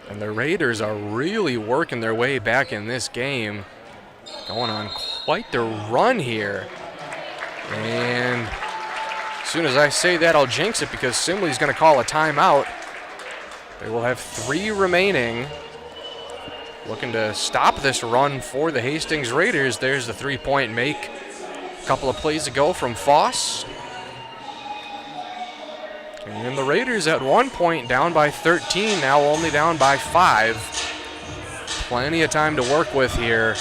And the Raiders are really working their way back in this game. Going on quite the run here. And as soon as I say that, I'll jinx it because Simley's going to call a timeout. They will have 3 remaining. Looking to stop this run for the Hastings Raiders. There's the 3-point make a couple of plays ago from Foss. And the Raiders at one point down by 13, now only down by 5. Plenty of time to work with here.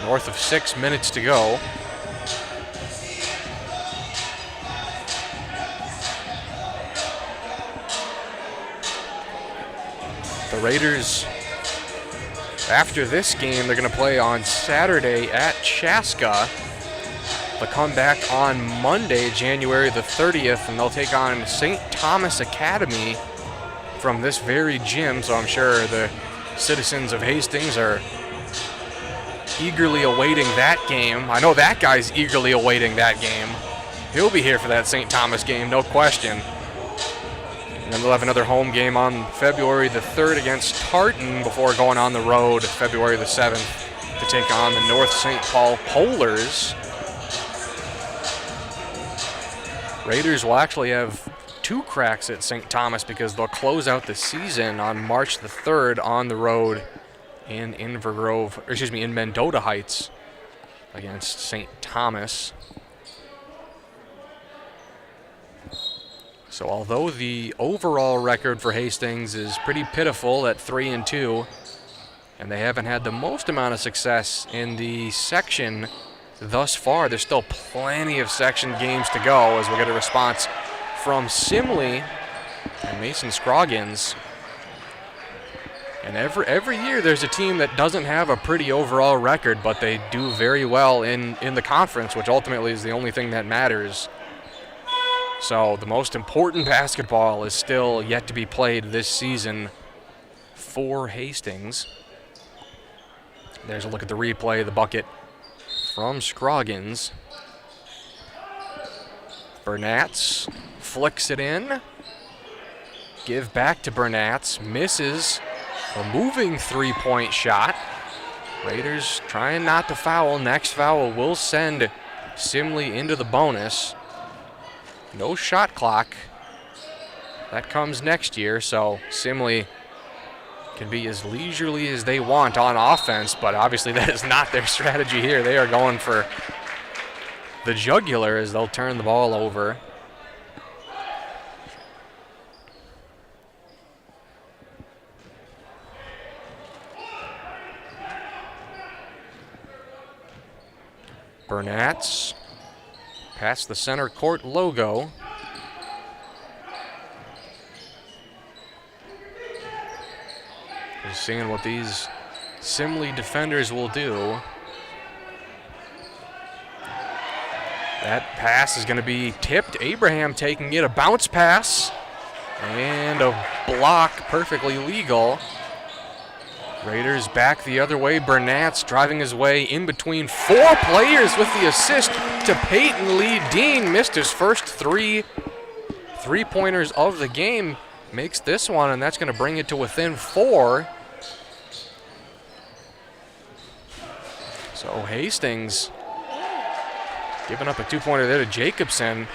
North of 6 minutes to go. The Raiders, after this game, they're going to play on Saturday at Chaska. They'll come back on Monday, January the 30th, and they'll take on St. Thomas Academy from this very gym. So I'm sure the citizens of Hastings are eagerly awaiting that game. I know that guy's eagerly awaiting that game. He'll be here for that St. Thomas game, no question. And then they'll have another home game on February the 3rd against Tartan before going on the road February the 7th to take on the North St. Paul Polars. Raiders will actually have 2 cracks at St. Thomas because they'll close out the season on March the 3rd on the road in in Mendota Heights against St. Thomas. So although the overall record for Hastings is pretty pitiful at 3-2, and they haven't had the most amount of success in the section thus far, there's still plenty of section games to go as we get a response from Simley and Mason Scroggins. And every year there's a team that doesn't have a pretty overall record, but they do very well in the conference, which ultimately is the only thing that matters. So the most important basketball is still yet to be played this season for Hastings. There's a look at the replay, the bucket from Scroggins. Bernatz flicks it in. Give back to Bernatz. Misses a moving 3-point shot. Raiders trying not to foul. Next foul will send Simley into the bonus. No shot clock. That comes next year, so Simley can be as leisurely as they want on offense, but obviously that is not their strategy here. They are going for the jugular as they'll turn the ball over. Bernatz past the center court logo. Just seeing what these Simley defenders will do. That pass is going to be tipped. Abraham taking it, a bounce pass, and a block, perfectly legal. Raiders back the other way. Bernatz driving his way in between 4 players with the assist to Peyton Lee Dean. Missed his first 3 3-pointers of the game. Makes this one, and that's going to bring it to within 4. So Hastings giving up a 2-pointer there to Jacobson.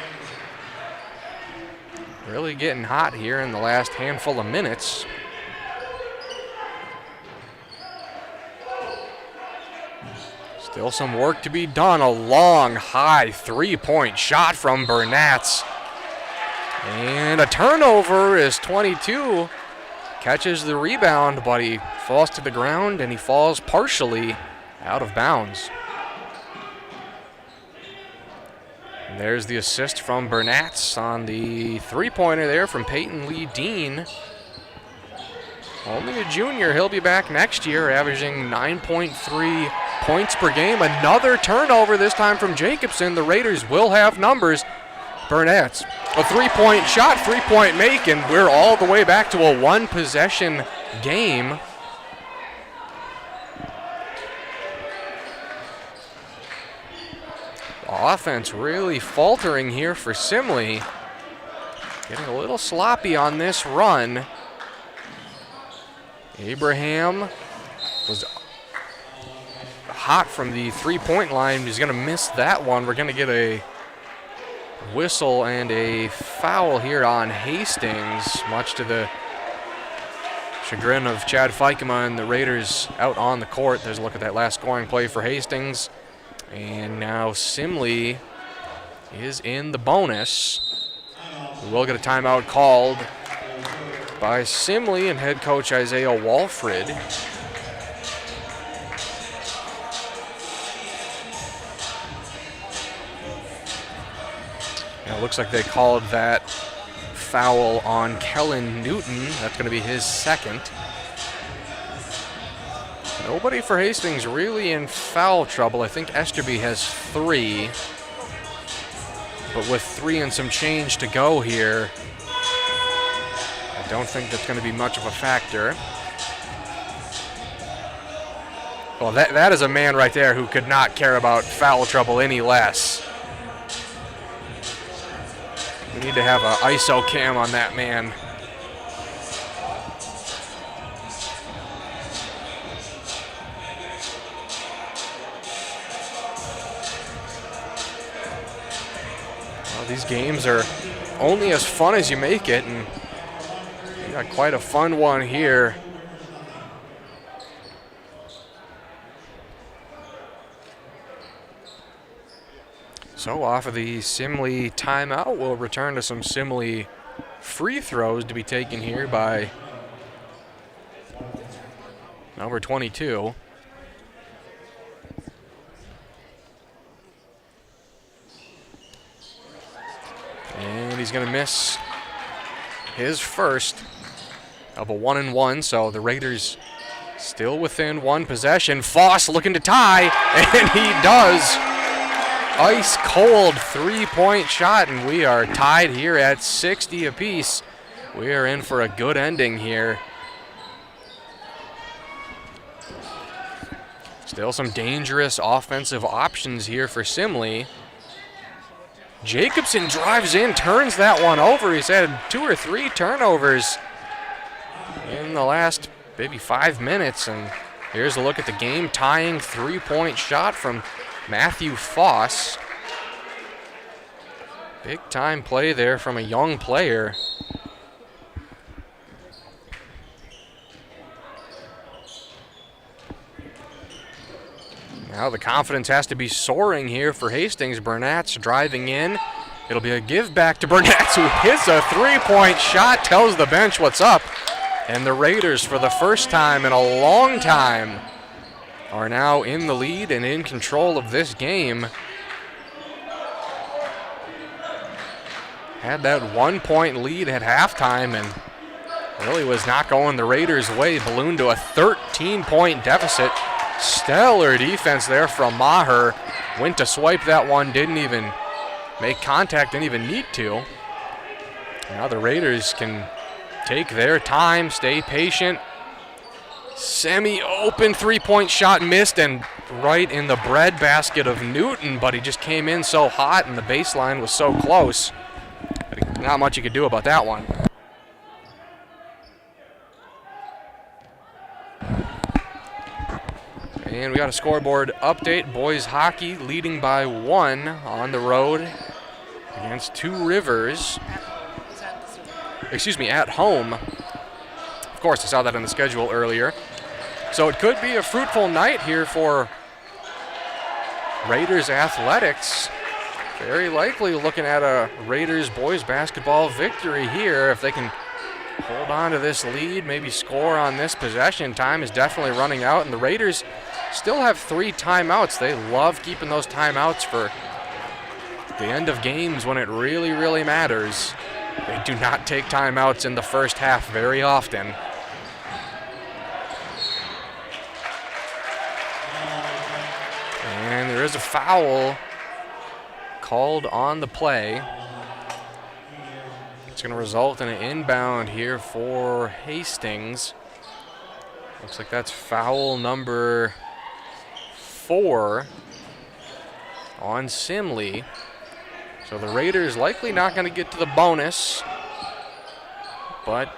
Really getting hot here in the last handful of minutes. Still some work to be done. A long, high 3-point shot from Bernatz. And a turnover as 22 catches the rebound, but he falls to the ground and he falls partially out of bounds. And there's the assist from Bernatz on the 3-pointer there from Peyton Lee Dean. Only a junior. He'll be back next year, averaging 9.3 points per game. Another turnover, this time from Jacobson. The Raiders will have numbers. Bernatz, a 3-point shot, 3-point make, and we're all the way back to a 1-possession game. Offense really faltering here for Simley. Getting a little sloppy on this run. Abraham was hot from the three-point line. He's going to miss that one. We're going to get a whistle and a foul here on Hastings, much to the chagrin of Chad Fikema and the Raiders out on the court. There's a look at that last scoring play for Hastings. And now Simley is in the bonus. We will get a timeout called by Simley and head coach Isaiah Walfrid. And it looks like they called that foul on Kellen Newton. That's going to be his second. Nobody for Hastings really in foul trouble. I think Esterby has 3. But with 3 and some change to go here, I don't think that's going to be much of a factor. Well, that is a man right there who could not care about foul trouble any less. We need to have an ISO cam on that man. Well, these games are only as fun as you make it, and we got quite a fun one here. So off of the Simley timeout, we'll return to some Simley free throws to be taken here by number 22. And he's going to miss his first of a 1-and-1, so the Raiders still within one possession. Foss looking to tie, and he does. Ice cold three-point shot, and we are tied here at 60 apiece. We are in for a good ending here. Still some dangerous offensive options here for Simley. Jacobson drives in, turns that one over. He's had 2 or 3 turnovers in the last maybe 5 minutes, and here's a look at the game-tying three-point shot from Matthew Foss. Big time play there from a young player. Now the confidence has to be soaring here for Hastings. Burnett's driving in. It'll be a give back to Burnett, who hits a three-point shot, tells the bench what's up. And the Raiders, for the first time in a long time, are now in the lead and in control of this game. Had that 1-point lead at halftime and really was not going the Raiders' way. Ballooned to a 13-point deficit. Stellar defense there from Maher. Went to swipe that one, didn't even make contact, didn't even need to. Now the Raiders can take their time, stay patient. Semi-open three-point shot missed, and right in the breadbasket of Newton, but he just came in so hot and the baseline was so close. Not much you could do about that one. And we got a scoreboard update. Boys hockey leading by 1 on the road against Two Rivers. Excuse me, at home. Of course, I saw that on the schedule earlier. So it could be a fruitful night here for Raiders athletics. Very likely looking at a Raiders boys basketball victory here if they can hold on to this lead, maybe score on this possession. Time is definitely running out, and the Raiders still have 3 timeouts. They love keeping those timeouts for the end of games when it really, really matters. They do not take timeouts in the first half very often. And there is a foul called on the play. It's going to result in an inbound here for Hastings. Looks like that's foul number 4. on Simley. So the Raiders likely not going to get to the bonus, but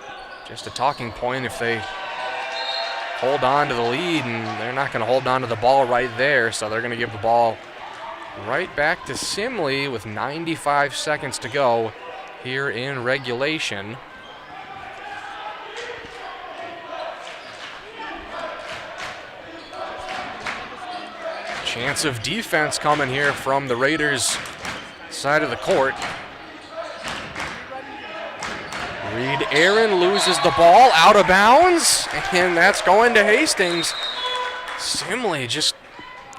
just a talking point if they hold on to the lead, and they're not going to hold on to the ball right there, so they're going to give the ball right back to Simley with 95 seconds to go here in regulation. Chance of defense coming here from the Raiders' side of the court. Reed Aaron loses the ball out of bounds, and that's going to Hastings. Simley just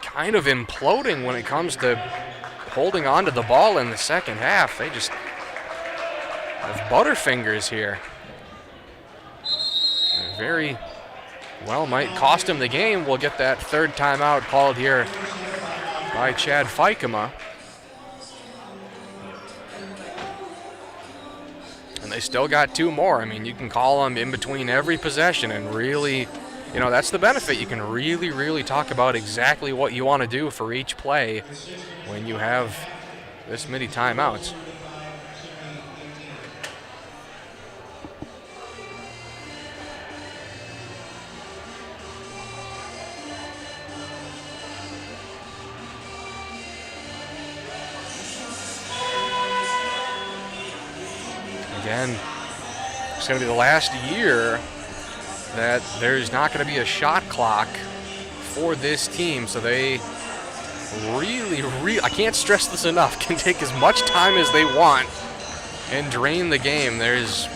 kind of imploding when it comes to holding on to the ball in the second half. They just have butterfingers here. Very well might cost him the game. We'll get that third timeout called here by Chad Fikema. And they still got two more. I mean, you can call them in between every possession and really, you know, that's the benefit. You can really, really talk about exactly what you want to do for each play when you have this many timeouts. Again, it's going to be the last year that there's not going to be a shot clock for this team, so they really, I can't stress this enough, can take as much time as they want and drain the game. There's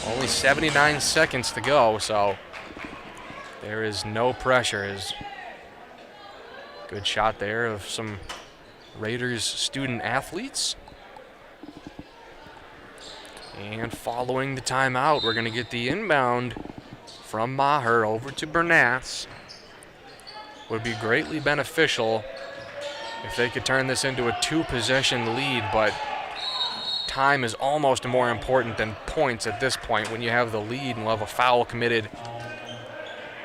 only 79 seconds to go, so there is no pressure. Good shot there of some Raiders student athletes. And following the timeout, we're going to get the inbound from Maher over to Bernatz. Would be greatly beneficial if they could turn this into a two-possession lead, but time is almost more important than points at this point when you have the lead and we'll have a foul committed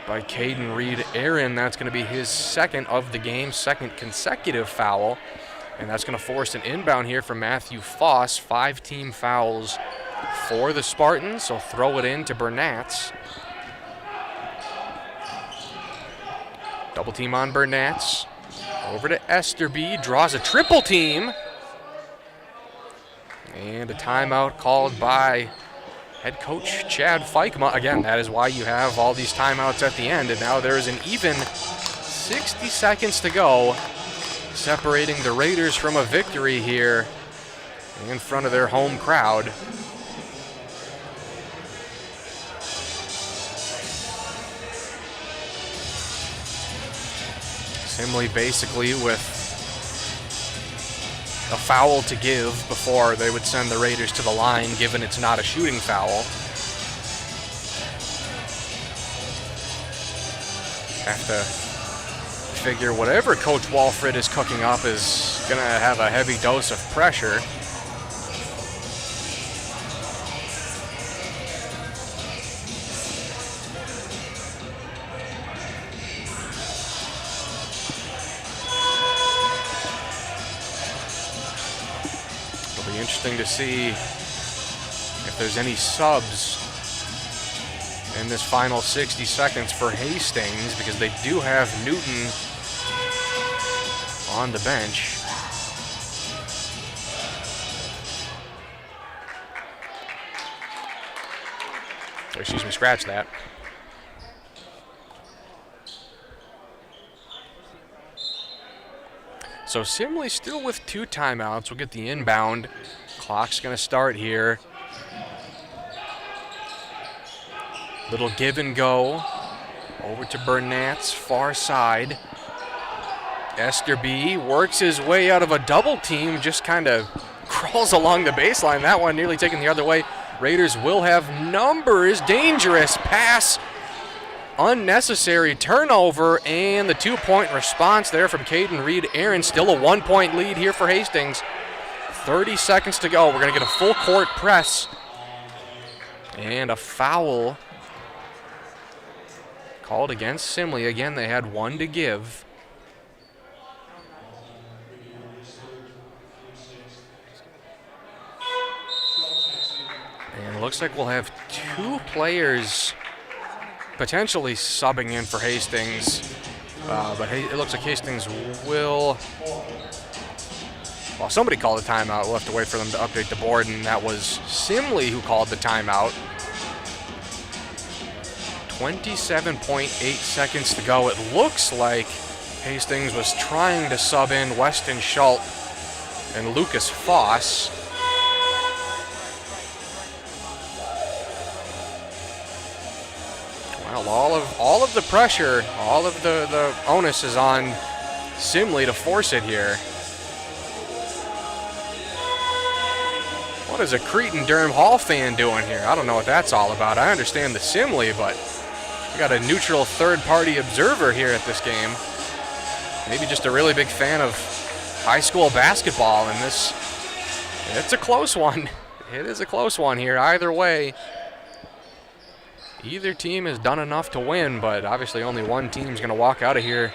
by Caden Reed Aaron. That's going to be his second of the game, second consecutive foul. And that's going to force an inbound here from Matthew Foss. 5 team fouls for the Spartans, so throw it in to Bernatz. Double team on Bernatz. Over to Esterby, draws a triple team. And a timeout called by head coach Chad Fikema. Again, that is why you have all these timeouts at the end. And now there is an even 60 seconds to go, separating the Raiders from a victory here in front of their home crowd. Simley basically with a foul to give before they would send the Raiders to the line, given it's not a shooting foul. Have to figure whatever Coach Walfrid is cooking up is going to have a heavy dose of pressure. It'll be interesting to see if there's any subs in this final 60 seconds for Hastings, because they do have Newton on the bench. Excuse me, scratch that. So Simley still with 2 timeouts. We'll get the inbound. Clock's going to start here. Little give and go. Over to Bernatz, far side. Esterby works his way out of a double team, just kind of crawls along the baseline. That one nearly taken the other way. Raiders will have numbers. Dangerous pass. Unnecessary turnover, and the 2-point response there from Caden Reed Aaron. Still a 1-point lead here for Hastings. 30 seconds to go. We're going to get a full court press. And a foul called against Simley. Again, they had 1 to give. It looks like we'll have 2 players potentially subbing in for Hastings, but it looks like Hastings will. Well, somebody called a timeout. We'll have to wait for them to update the board, and that was Simley who called the timeout. 27.8 seconds to go. It looks like Hastings was trying to sub in Weston Schult and Lucas Foss. Well, all of the pressure, all of the onus is on Simley to force it here. What is a Cretin-Durham Hall fan doing here? I don't know what that's all about. I understand the Simley, but we got a neutral third-party observer here at this game. Maybe just a really big fan of high school basketball, and it's a close one. It is a close one here. Either way, either team has done enough to win, but obviously only one team's going to walk out of here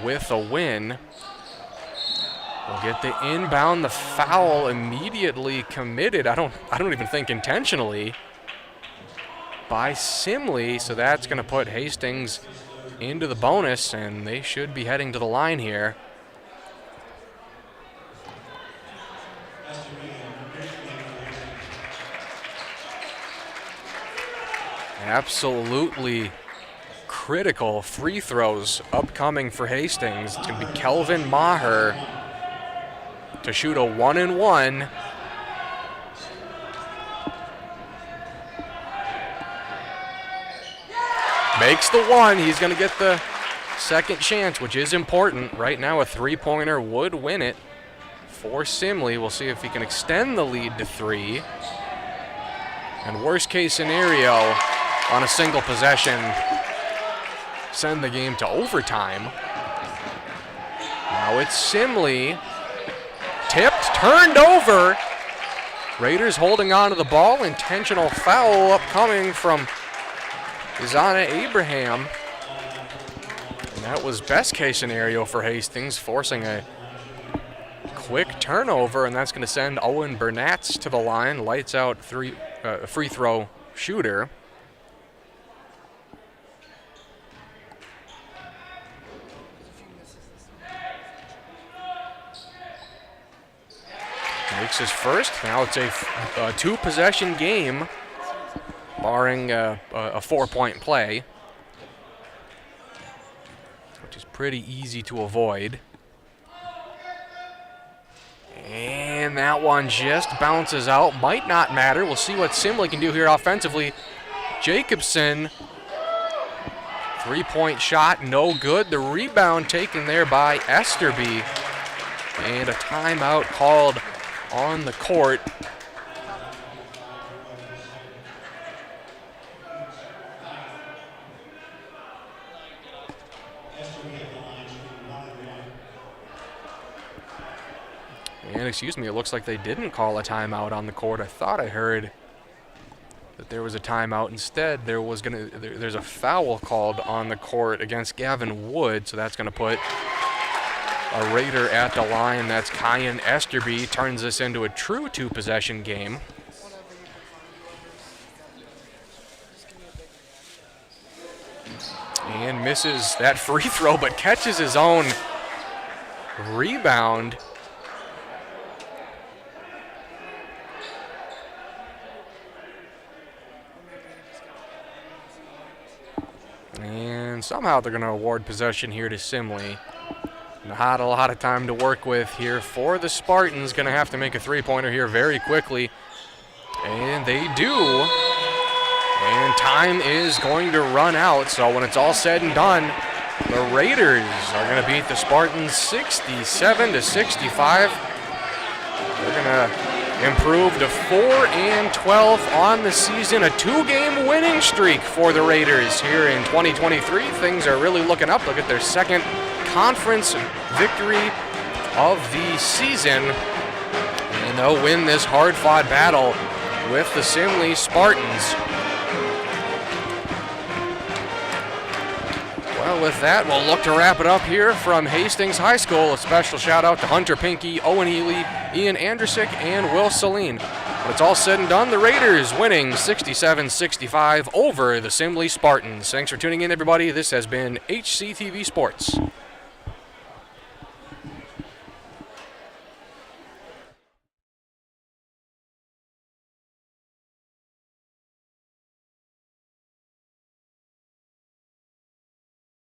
with a win. We'll get the inbound, the foul immediately committed. I don't even think intentionally by Simley, so that's going to put Hastings into the bonus, and they should be heading to the line here. Absolutely critical free throws upcoming for Hastings. It's going to be Kelvin Maher to shoot a 1-and-1. Makes the one. He's going to get the second chance, which is important. Right now, a three-pointer would win it for Simley. We'll see if he can extend the lead to 3. And worst case scenario, on a single possession, send the game to overtime. Now it's Simley. Tipped, turned over. Raiders holding on to the ball. Intentional foul upcoming from Zana Abraham. And that was best case scenario for Hastings, forcing a quick turnover, and that's going to send Owen Bernatz to the line. Lights out free throw shooter. Makes his first. Now it's a two-possession game, barring a 4-point play, which is pretty easy to avoid. And that one just bounces out. Might not matter. We'll see what Simley can do here offensively. Jacobson, three-point shot, no good. The rebound taken there by Esterby. And a timeout called on the court. And excuse me, it looks like they didn't call a timeout on the court. I thought I heard that there was a timeout. Instead, there's a foul called on the court against Gavin Wood, so that's going to put a Raider at the line. That's Kyan Esterby. Turns this into a true two-possession game. And misses that free throw, but catches his own rebound. And somehow they're going to award possession here to Simley. Not a lot of time to work with here for the Spartans. Going to have to make a three-pointer here very quickly. And they do. And time is going to run out. So when it's all said and done, the Raiders are going to beat the Spartans 67-65. They're going to improve to 4-12 on the season. A 2-game winning streak for the Raiders here in 2023. Things are really looking up. Look at their second conference victory of the season, and they'll win this hard-fought battle with the Simley Spartans. Well, with that, we'll look to wrap it up here from Hastings High School. A special shout out to Hunter Pinkey, Owen Healy, Ian Andrusik, and Will Celine. When it's all said and done, the Raiders winning 67-65 over the Simley Spartans. Thanks for tuning in, everybody. This has been HCTV Sports.